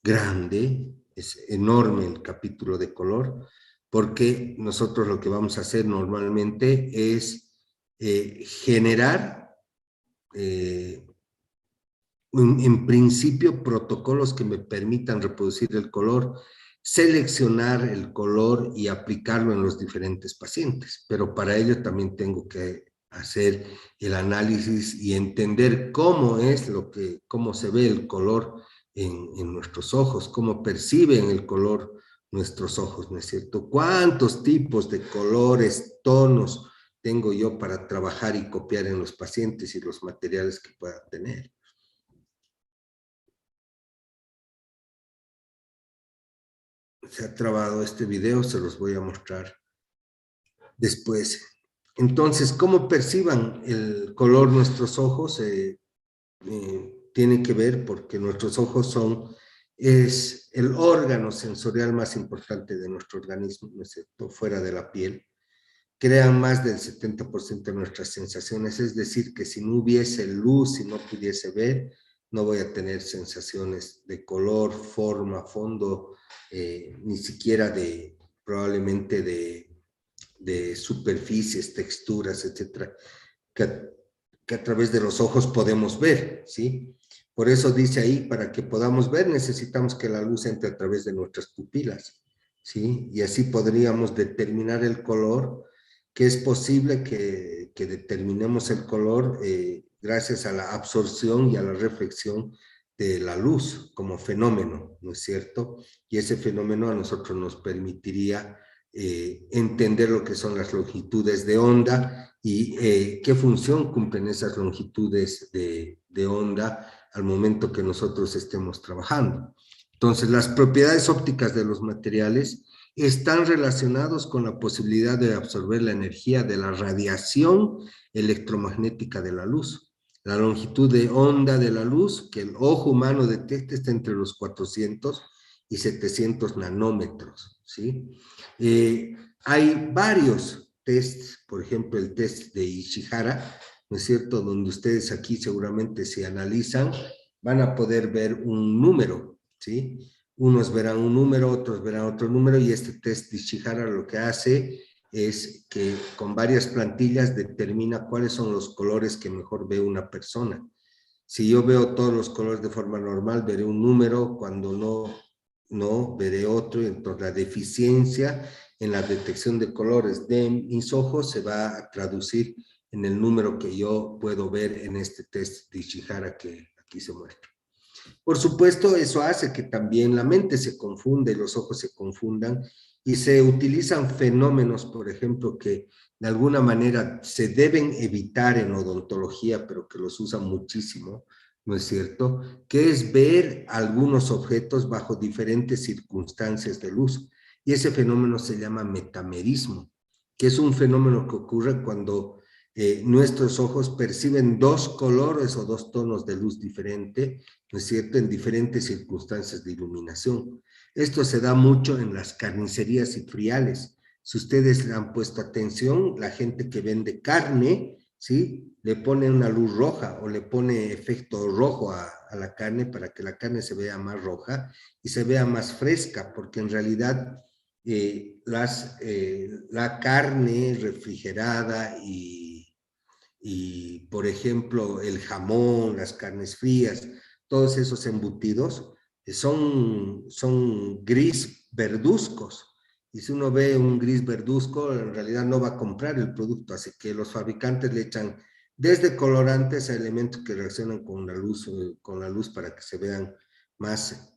grande, es enorme el capítulo de color, porque nosotros lo que vamos a hacer normalmente es generar, en principio, protocolos que me permitan reproducir el color, seleccionar el color y aplicarlo en los diferentes pacientes. Pero para ello también tengo que hacer el análisis y entender cómo se ve el color en nuestros ojos, cómo perciben el color nuestros ojos, ¿no es cierto? ¿Cuántos tipos de colores, tonos tengo yo para trabajar y copiar en los pacientes y los materiales que puedan tener? Se ha trabado este video, se los voy a mostrar después. Entonces, ¿cómo perciban el color nuestros ojos? Tiene que ver porque nuestros ojos son es el órgano sensorial más importante de nuestro organismo, ¿no es cierto?, fuera de la piel. Crean más del 70% de nuestras sensaciones, es decir, que si no hubiese luz, si no pudiese ver, no voy a tener sensaciones de color, forma, fondo, ni siquiera probablemente de superficies, texturas, etcétera, que a través de los ojos podemos ver, ¿sí? Por eso dice ahí, para que podamos ver, necesitamos que la luz entre a través de nuestras pupilas, ¿sí? Y así podríamos determinar el color, que es posible que determinemos el color gracias a la absorción y a la reflexión de la luz como fenómeno, ¿no es cierto? Y ese fenómeno a nosotros nos permitiría entender lo que son las longitudes de onda y qué función cumplen esas longitudes de onda al momento que nosotros estemos trabajando. Entonces, las propiedades ópticas de los materiales están relacionados con la posibilidad de absorber la energía de la radiación electromagnética de la luz. La longitud de onda de la luz que el ojo humano detecta está entre los 400 y 700 nanómetros, ¿sí? Hay varios tests, por ejemplo, el test de Ishihara, ¿no es cierto?, donde ustedes aquí seguramente se analizan, van a poder ver un número, ¿sí? Unos verán un número, otros verán otro número, y este test de Ishihara lo que hace es que con varias plantillas determina cuáles son los colores que mejor ve una persona. Si yo veo todos los colores de forma normal, veré un número, cuando no veré otro, y entonces la deficiencia en la detección de colores de mis ojos se va a traducir en el número que yo puedo ver en este test de Ishihara que aquí se muestra. Por supuesto, eso hace que también la mente se confunda y los ojos se confundan, y se utilizan fenómenos, por ejemplo, que de alguna manera se deben evitar en odontología, pero que los usan muchísimo, ¿no es cierto?, que es ver algunos objetos bajo diferentes circunstancias de luz. Y ese fenómeno se llama metamerismo, que es un fenómeno que ocurre cuando nuestros ojos perciben dos colores o dos tonos de luz diferente, ¿no es cierto?, en diferentes circunstancias de iluminación. Esto se da mucho en las carnicerías y friales. Si ustedes le han puesto atención, la gente que vende carne, ¿sí?, le pone una luz roja o le pone efecto rojo a la carne para que la carne se vea más roja y se vea más fresca, porque en realidad la carne refrigerada y, por ejemplo, el jamón, las carnes frías, todos esos embutidos son gris verduzcos. Y si uno ve un gris verduzco, en realidad no va a comprar el producto. Así que los fabricantes le echan desde colorantes a elementos que reaccionan con la luz para que se vean más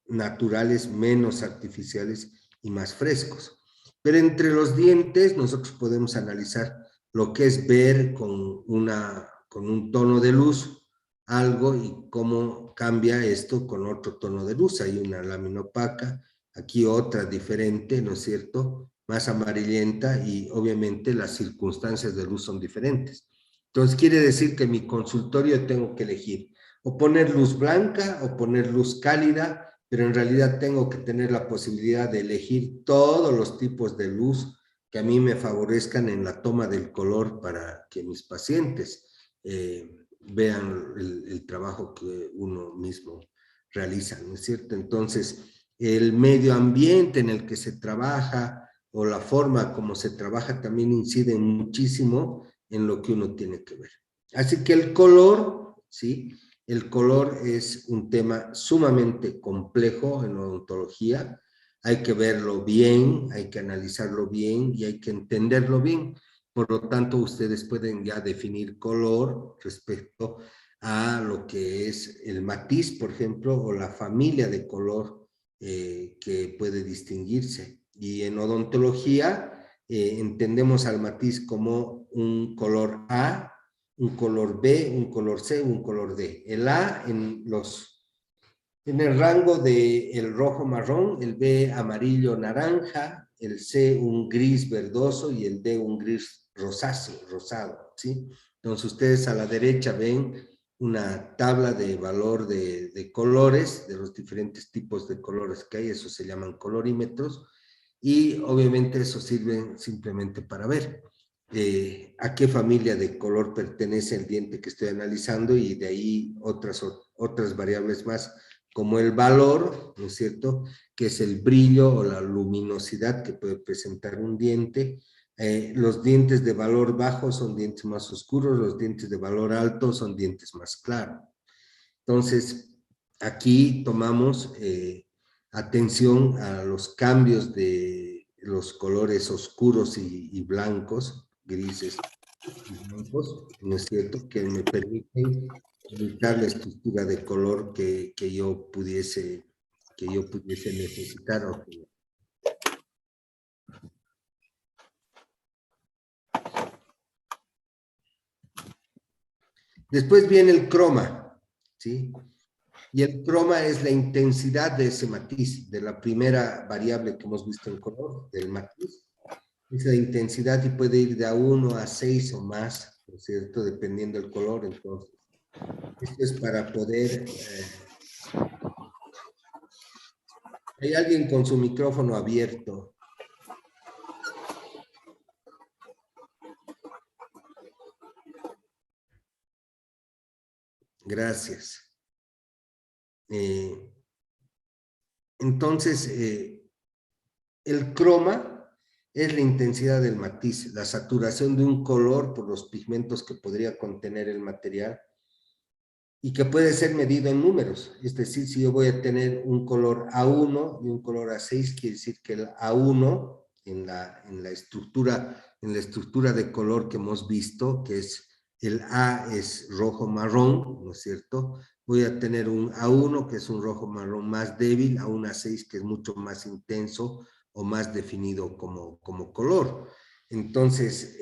naturales, menos artificiales y más frescos. Pero entre los dientes nosotros podemos analizar lo que es ver con un tono de luz algo y cómo cambia esto con otro tono de luz. Hay una lámina opaca, aquí otra diferente, ¿no es cierto?, más amarillenta, y obviamente las circunstancias de luz son diferentes. Entonces quiere decir que en mi consultorio tengo que elegir o poner luz blanca o poner luz cálida, pero en realidad tengo que tener la posibilidad de elegir todos los tipos de luz que a mí me favorezcan en la toma del color para que mis pacientes vean el trabajo que uno mismo realiza, ¿no es cierto? Entonces, el medio ambiente en el que se trabaja o la forma como se trabaja también incide muchísimo en lo que uno tiene que ver. Así que el color, ¿sí? El color es un tema sumamente complejo en la odontología. Hay que verlo bien, hay que analizarlo bien y hay que entenderlo bien. Por lo tanto, ustedes pueden ya definir color respecto a lo que es el matiz, por ejemplo, o la familia de color que puede distinguirse. Y en odontología entendemos al matiz como un color A, un color B, un color C, un color D. El A en el rango del rojo marrón, el B amarillo naranja, el C un gris verdoso y el D un gris rosado, ¿sí? Entonces ustedes a la derecha ven una tabla de valor de colores, de los diferentes tipos de colores que hay, eso se llaman colorímetros, y obviamente eso sirve simplemente para ver a qué familia de color pertenece el diente que estoy analizando, y de ahí otras variables más, como el valor, ¿no es cierto?, que es el brillo o la luminosidad que puede presentar un diente. Los dientes de valor bajo son dientes más oscuros, los dientes de valor alto son dientes más claros. Entonces, aquí tomamos atención a los cambios de los colores oscuros y blancos, grises y blancos, ¿no es cierto?, que me permiten evitar la estructura de color que yo pudiese necesitar. Después viene el croma, ¿sí? Y el croma es la intensidad de ese matiz, de la primera variable que hemos visto en color, del matiz. Es la intensidad y puede ir de a 1 a 6 o más, ¿no es cierto?, dependiendo del color. Entonces, esto es para poder... Hay alguien con su micrófono abierto. Gracias. Entonces, el croma es la intensidad del matiz, la saturación de un color por los pigmentos que podría contener el material y que puede ser medido en números. Es decir, si yo voy a tener un color A1 y un color A6, quiere decir que el A1 en la estructura de color que hemos visto, que es el A es rojo marrón, ¿no es cierto? Voy a tener un A1 que es un rojo marrón más débil, a un A6 que es mucho más intenso o más definido como color. Entonces,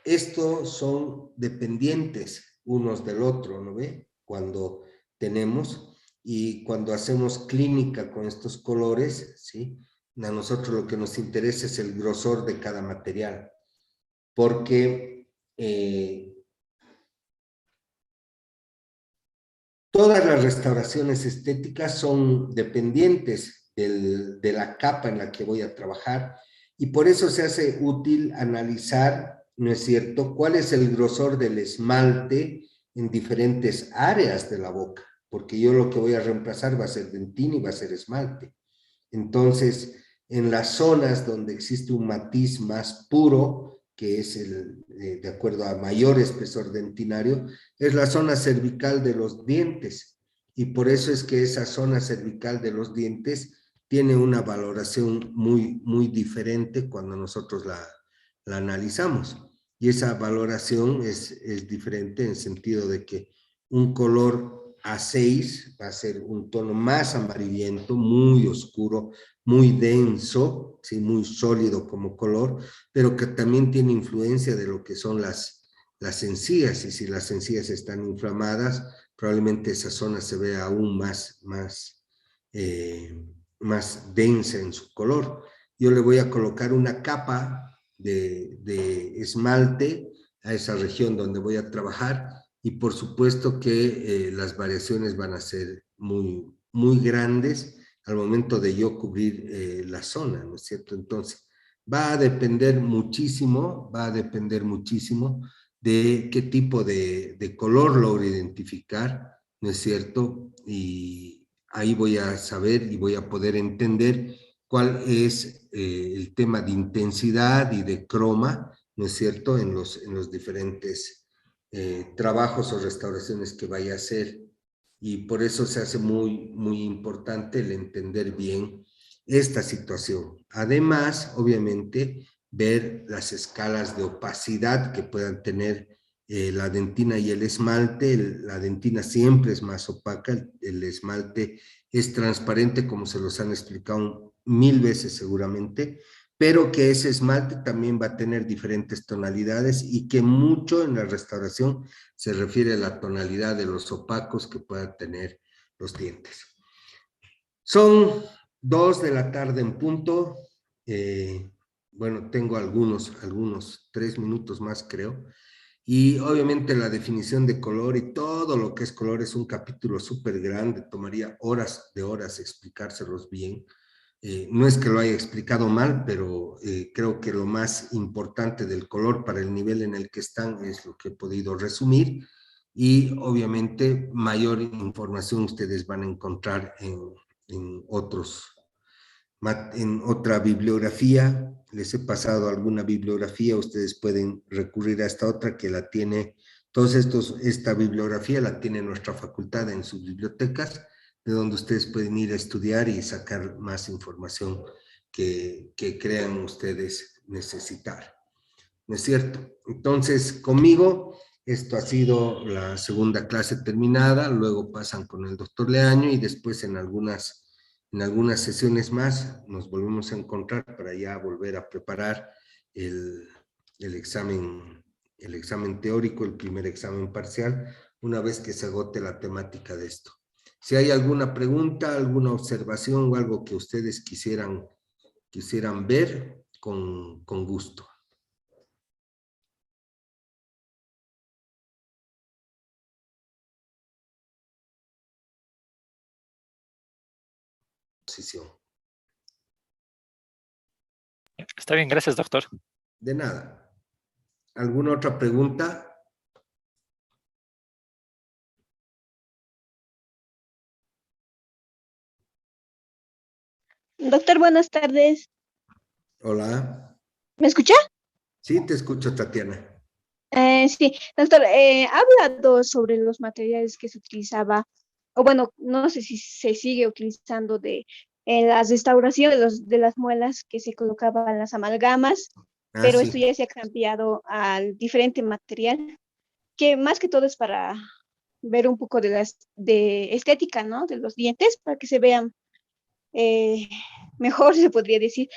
estos son dependientes unos del otro, ¿no ve? Cuando tenemos y cuando hacemos clínica con estos colores, ¿sí? A nosotros lo que nos interesa es el grosor de cada material, porque todas las restauraciones estéticas son dependientes de la capa en la que voy a trabajar, y por eso se hace útil analizar, ¿no es cierto?, cuál es el grosor del esmalte en diferentes áreas de la boca, porque yo lo que voy a reemplazar va a ser dentina y va a ser esmalte. Entonces, en las zonas donde existe un matiz más puro, que es de acuerdo a mayor espesor dentinario, es la zona cervical de los dientes, y por eso es que esa zona cervical de los dientes tiene una valoración muy diferente cuando nosotros la analizamos. Y esa valoración es diferente en el sentido de que un color A6 va a ser un tono más amarillento, muy oscuro, muy denso, ¿sí?, muy sólido como color, pero que también tiene influencia de lo que son las encías, y si las encías están inflamadas, probablemente esa zona se vea aún más densa en su color. Yo le voy a colocar una capa de esmalte a esa región donde voy a trabajar, y por supuesto que las variaciones van a ser muy grandes al momento de yo cubrir la zona, ¿no es cierto? Entonces, va a depender muchísimo de qué tipo de color logro identificar, ¿no es cierto? Y ahí voy a saber y voy a poder entender cuál es el tema de intensidad y de croma, ¿no es cierto?, en los diferentes trabajos o restauraciones que vaya a hacer. Y por eso se hace muy importante el entender bien esta situación. Además, obviamente, ver las escalas de opacidad que puedan tener la dentina y el esmalte. La dentina siempre es más opaca, el esmalte es transparente, como se los han explicado 1000 veces seguramente, pero que ese esmalte también va a tener diferentes tonalidades, y que mucho en la restauración se refiere a la tonalidad de los opacos que puedan tener los dientes. Son 2 de la tarde en punto. Bueno, tengo algunos 3 minutos más, creo. Y obviamente la definición de color y todo lo que es color es un capítulo súper grande, tomaría horas de horas explicárselos bien. No es que lo haya explicado mal, pero creo que lo más importante del color para el nivel en el que están es lo que he podido resumir, y obviamente mayor información ustedes van a encontrar en otra bibliografía. Les he pasado alguna bibliografía, ustedes pueden recurrir a esta otra que la tiene, esta bibliografía la tiene nuestra facultad en sus bibliotecas, de donde ustedes pueden ir a estudiar y sacar más información que crean ustedes necesitar. ¿No es cierto? Entonces, conmigo, esto ha sido la segunda clase terminada, luego pasan con el doctor Leaño y después en algunas sesiones más nos volvemos a encontrar para ya volver a preparar el examen teórico, el primer examen parcial, una vez que se agote la temática de esto. Si hay alguna pregunta, alguna observación o algo que ustedes quisieran ver, con gusto. Posición. Está bien, gracias, doctor. De nada. ¿Alguna otra pregunta? Doctor, buenas tardes. Hola. ¿Me escucha? Sí, te escucho, Tatiana. Sí, doctor, ha hablado sobre los materiales que se utilizaba, o bueno, no sé si se sigue utilizando en las restauraciones de las muelas que se colocaban las amalgamas, pero esto Sí. ya se ha cambiado al diferente material, que más que todo es para ver un poco de estética, ¿no? De los dientes, para que se vean mejor, se podría decir.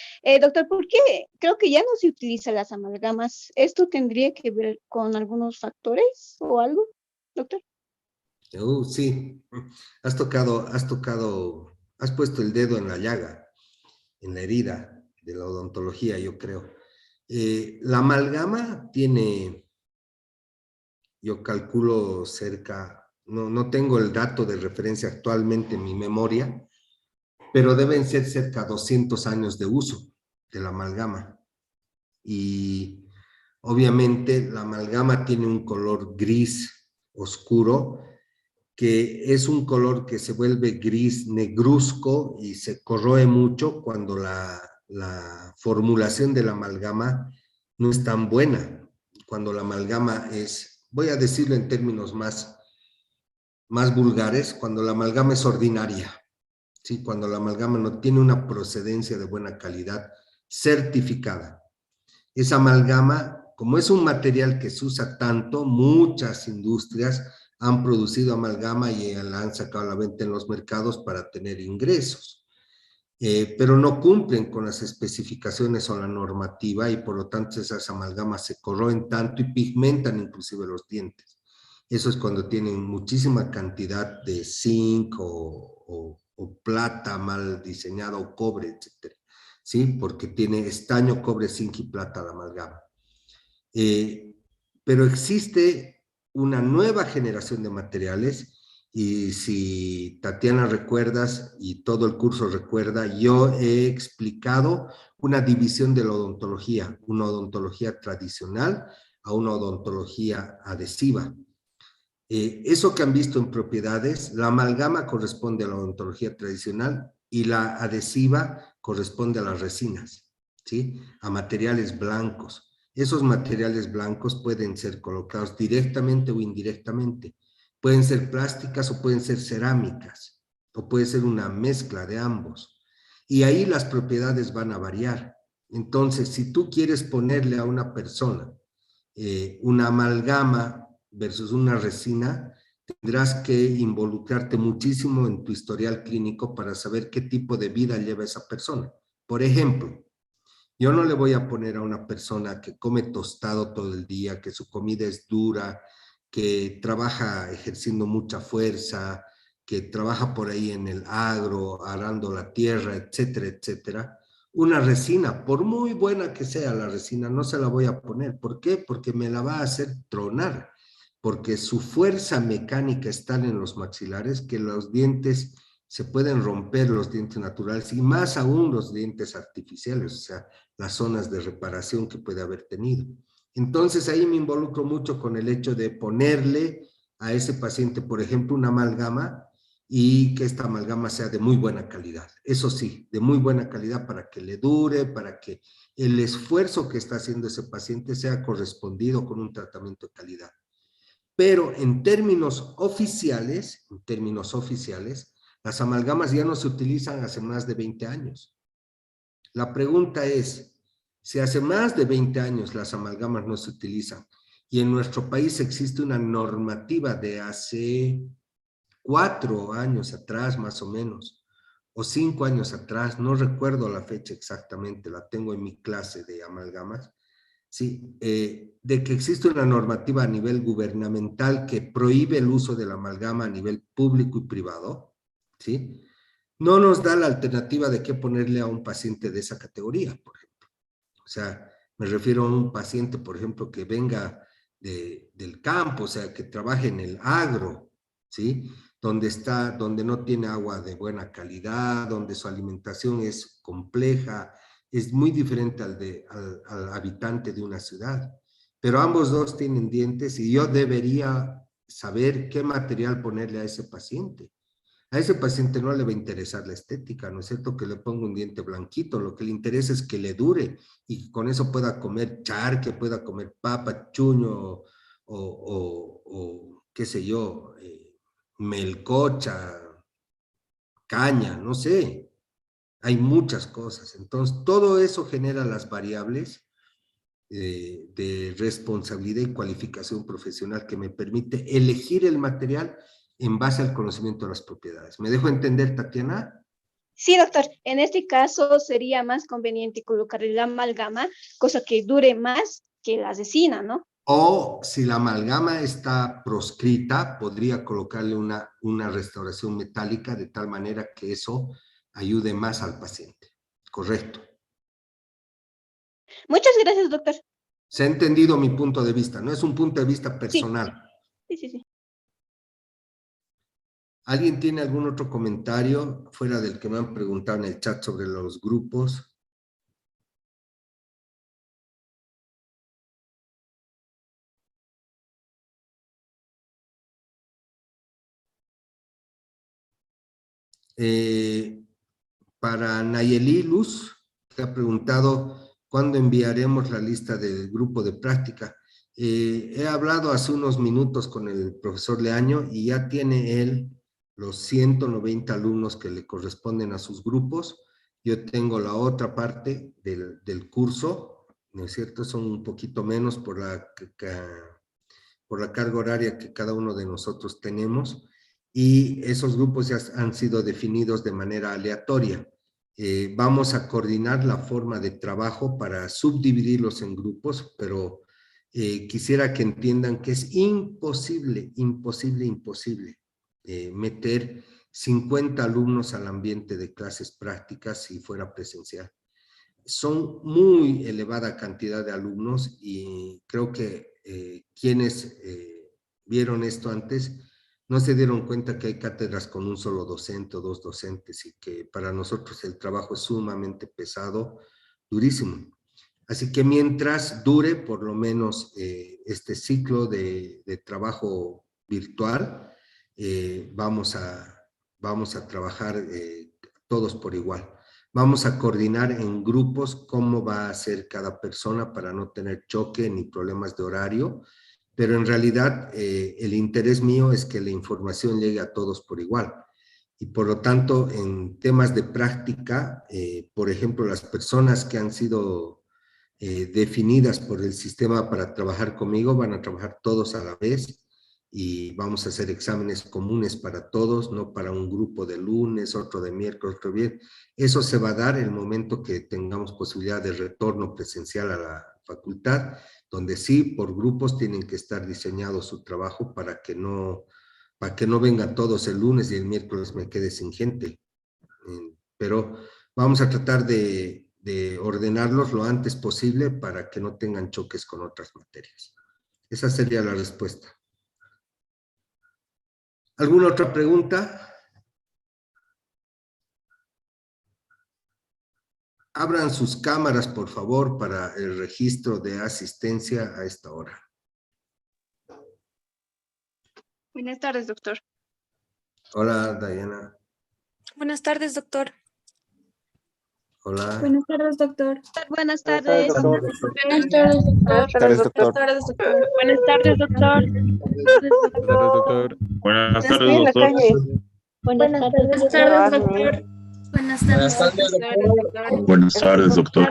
Doctor, ¿por qué? Creo que ya no se utilizan las amalgamas. ¿Esto tendría que ver con algunos factores o algo, doctor? Sí. Has puesto el dedo en la llaga, en la herida de la odontología, yo creo. La amalgama tiene, yo calculo cerca, no tengo el dato de referencia actualmente en mi memoria, pero deben ser cerca de 200 años de uso de la amalgama. Y obviamente la amalgama tiene un color gris oscuro, que es un color que se vuelve gris negruzco y se corroe mucho cuando la formulación de la amalgama no es tan buena. Cuando la amalgama es, voy a decirlo en términos más vulgares, cuando la amalgama es ordinaria. ¿Sí? Cuando la amalgama no tiene una procedencia de buena calidad certificada. Esa amalgama, como es un material que se usa tanto, muchas industrias han producido amalgama y la han sacado a la venta en los mercados para tener ingresos. Pero no cumplen con las especificaciones o la normativa y por lo tanto esas amalgamas se corroen tanto y pigmentan inclusive los dientes. Eso es cuando tienen muchísima cantidad de zinc o plata mal diseñada o cobre, etcétera. ¿Sí? Porque tiene estaño, cobre, zinc y plata la amalgama. Pero existe una nueva generación de materiales y si Tatiana recuerdas y todo el curso recuerda, yo he explicado una división de la odontología, una odontología tradicional a una odontología adhesiva. Eso que han visto en propiedades, la amalgama corresponde a la odontología tradicional y la adhesiva corresponde a las resinas, ¿sí? A materiales blancos. Esos materiales blancos pueden ser colocados directamente o indirectamente. Pueden ser plásticas o pueden ser cerámicas, o puede ser una mezcla de ambos. Y ahí las propiedades van a variar. Entonces, si tú quieres ponerle a una persona una amalgama versus una resina, tendrás que involucrarte muchísimo en tu historial clínico para saber qué tipo de vida lleva esa persona. Por ejemplo, yo no le voy a poner a una persona que come tostado todo el día, que su comida es dura, que trabaja ejerciendo mucha fuerza, que trabaja por ahí en el agro, arando la tierra, etcétera, etcétera, una resina, por muy buena que sea la resina, no se la voy a poner. ¿Por qué? Porque me la va a hacer tronar, porque su fuerza mecánica está en los maxilares, que los dientes se pueden romper, los dientes naturales, y más aún los dientes artificiales, o sea, las zonas de reparación que puede haber tenido. Entonces ahí me involucro mucho con el hecho de ponerle a ese paciente, por ejemplo, una amalgama, y que esta amalgama sea de muy buena calidad. Eso sí, de muy buena calidad para que le dure, para que el esfuerzo que está haciendo ese paciente sea correspondido con un tratamiento de calidad. Pero en términos oficiales, las amalgamas ya no se utilizan hace más de 20 años. La pregunta es, si hace más de 20 años las amalgamas no se utilizan y en nuestro país existe una normativa de hace 4 años atrás más o menos, o 5 años atrás, no recuerdo la fecha exactamente, la tengo en mi clase de amalgamas, sí, de que existe una normativa a nivel gubernamental que prohíbe el uso de la amalgama a nivel público y privado, ¿sí? No nos da la alternativa de qué ponerle a un paciente de esa categoría, por ejemplo. O sea, me refiero a un paciente, por ejemplo, que venga del campo, o sea, que trabaje en el agro, ¿sí? Donde no tiene agua de buena calidad, donde su alimentación es compleja, es muy diferente al habitante de una ciudad. Pero ambos dos tienen dientes y yo debería saber qué material ponerle a ese paciente. A ese paciente no le va a interesar la estética, ¿no es cierto? Que le ponga un diente blanquito, lo que le interesa es que le dure y con eso pueda comer charque, pueda comer papa, chuño o qué sé yo, melcocha, caña, no sé. Hay muchas cosas. Entonces, todo eso genera las variables de responsabilidad y cualificación profesional que me permite elegir el material en base al conocimiento de las propiedades. ¿Me dejo entender, Tatiana? Sí, doctor. En este caso sería más conveniente colocarle la amalgama, cosa que dure más que la resina, ¿no? O si la amalgama está proscrita, podría colocarle una restauración metálica de tal manera que eso ayude más al paciente. Correcto. Muchas gracias, doctor. Se ha entendido mi punto de vista, no es un punto de vista personal. Sí. ¿Alguien tiene algún otro comentario fuera del que me han preguntado en el chat sobre los grupos? Para Nayeli Luz, que ha preguntado cuándo enviaremos la lista del grupo de práctica. He hablado hace unos minutos con el profesor Leaño y ya tiene él los 190 alumnos que le corresponden a sus grupos. Yo tengo la otra parte del curso, ¿no es cierto? Son un poquito menos por la carga horaria que cada uno de nosotros tenemos y esos grupos ya han sido definidos de manera aleatoria. Vamos a coordinar la forma de trabajo para subdividirlos en grupos, pero quisiera que entiendan que es imposible meter 50 alumnos al ambiente de clases prácticas si fuera presencial. Son muy elevada cantidad de alumnos y creo que quienes vieron esto antes no se dieron cuenta que hay cátedras con un solo docente o dos docentes y que para nosotros el trabajo es sumamente pesado, durísimo. Así que mientras dure por lo menos este ciclo de trabajo virtual, vamos a trabajar todos por igual. Vamos a coordinar en grupos cómo va a ser cada persona para no tener choque ni problemas de horario, pero en realidad el interés mío es que la información llegue a todos por igual. Y por lo tanto, en temas de práctica, por ejemplo, las personas que han sido definidas por el sistema para trabajar conmigo van a trabajar todos a la vez y vamos a hacer exámenes comunes para todos, no para un grupo de lunes, otro de miércoles, otro viernes. Eso se va a dar el momento que tengamos posibilidad de retorno presencial a la facultad, donde sí, por grupos tienen que estar diseñados su trabajo para que no vengan todos el lunes y el miércoles me quede sin gente. Pero vamos a tratar de de ordenarlos lo antes posible para que no tengan choques con otras materias. Esa sería la respuesta. ¿Alguna otra pregunta? Abran sus cámaras, por favor, para el registro de asistencia a esta hora. Buenas tardes, doctor. Hola, Diana. Buenas tardes, doctor. Hola. Buenas tardes, doctor. Buenas Buenas tardes. tardes, doctor. Buenas tardes, doctor. Buenas tardes, doctor. Buenas tardes, doctor. Buenas tardes, doctor. Buenas tardes, doctor. Buenas tardes, doctor.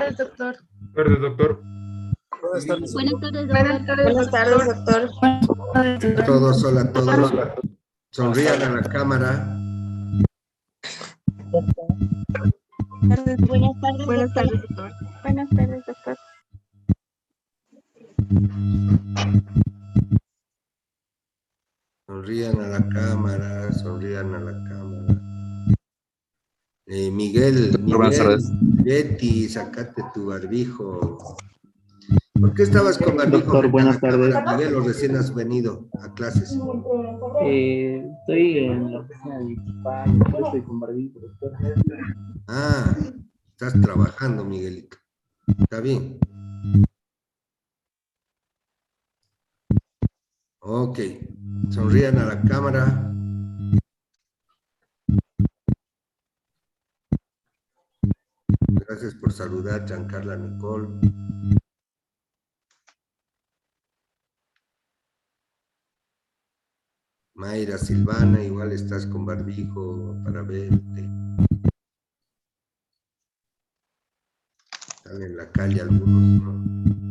Buenas tardes, doctor. A todos, hola a todos. Sonrían a la cámara. Buenas tardes, doctor. Buenas tardes, doctor. Sonrían a la cámara, sonrían a la cámara. Miguel, buenas tardes. Betty, sacate tu barbijo. ¿Por qué estabas con barbijo? Doctor, buenas tardes. Miguel, o recién has venido a clases. Estoy en la oficina de mi papá, yo estoy con barbijo, doctor. Ah, estás trabajando, Miguelito. Está bien. Ok, sonrían a la cámara. Gracias por saludar, Giancarla Nicole. Mayra Silvana, igual estás con barbijo para verte. Están en la calle algunos, ¿no?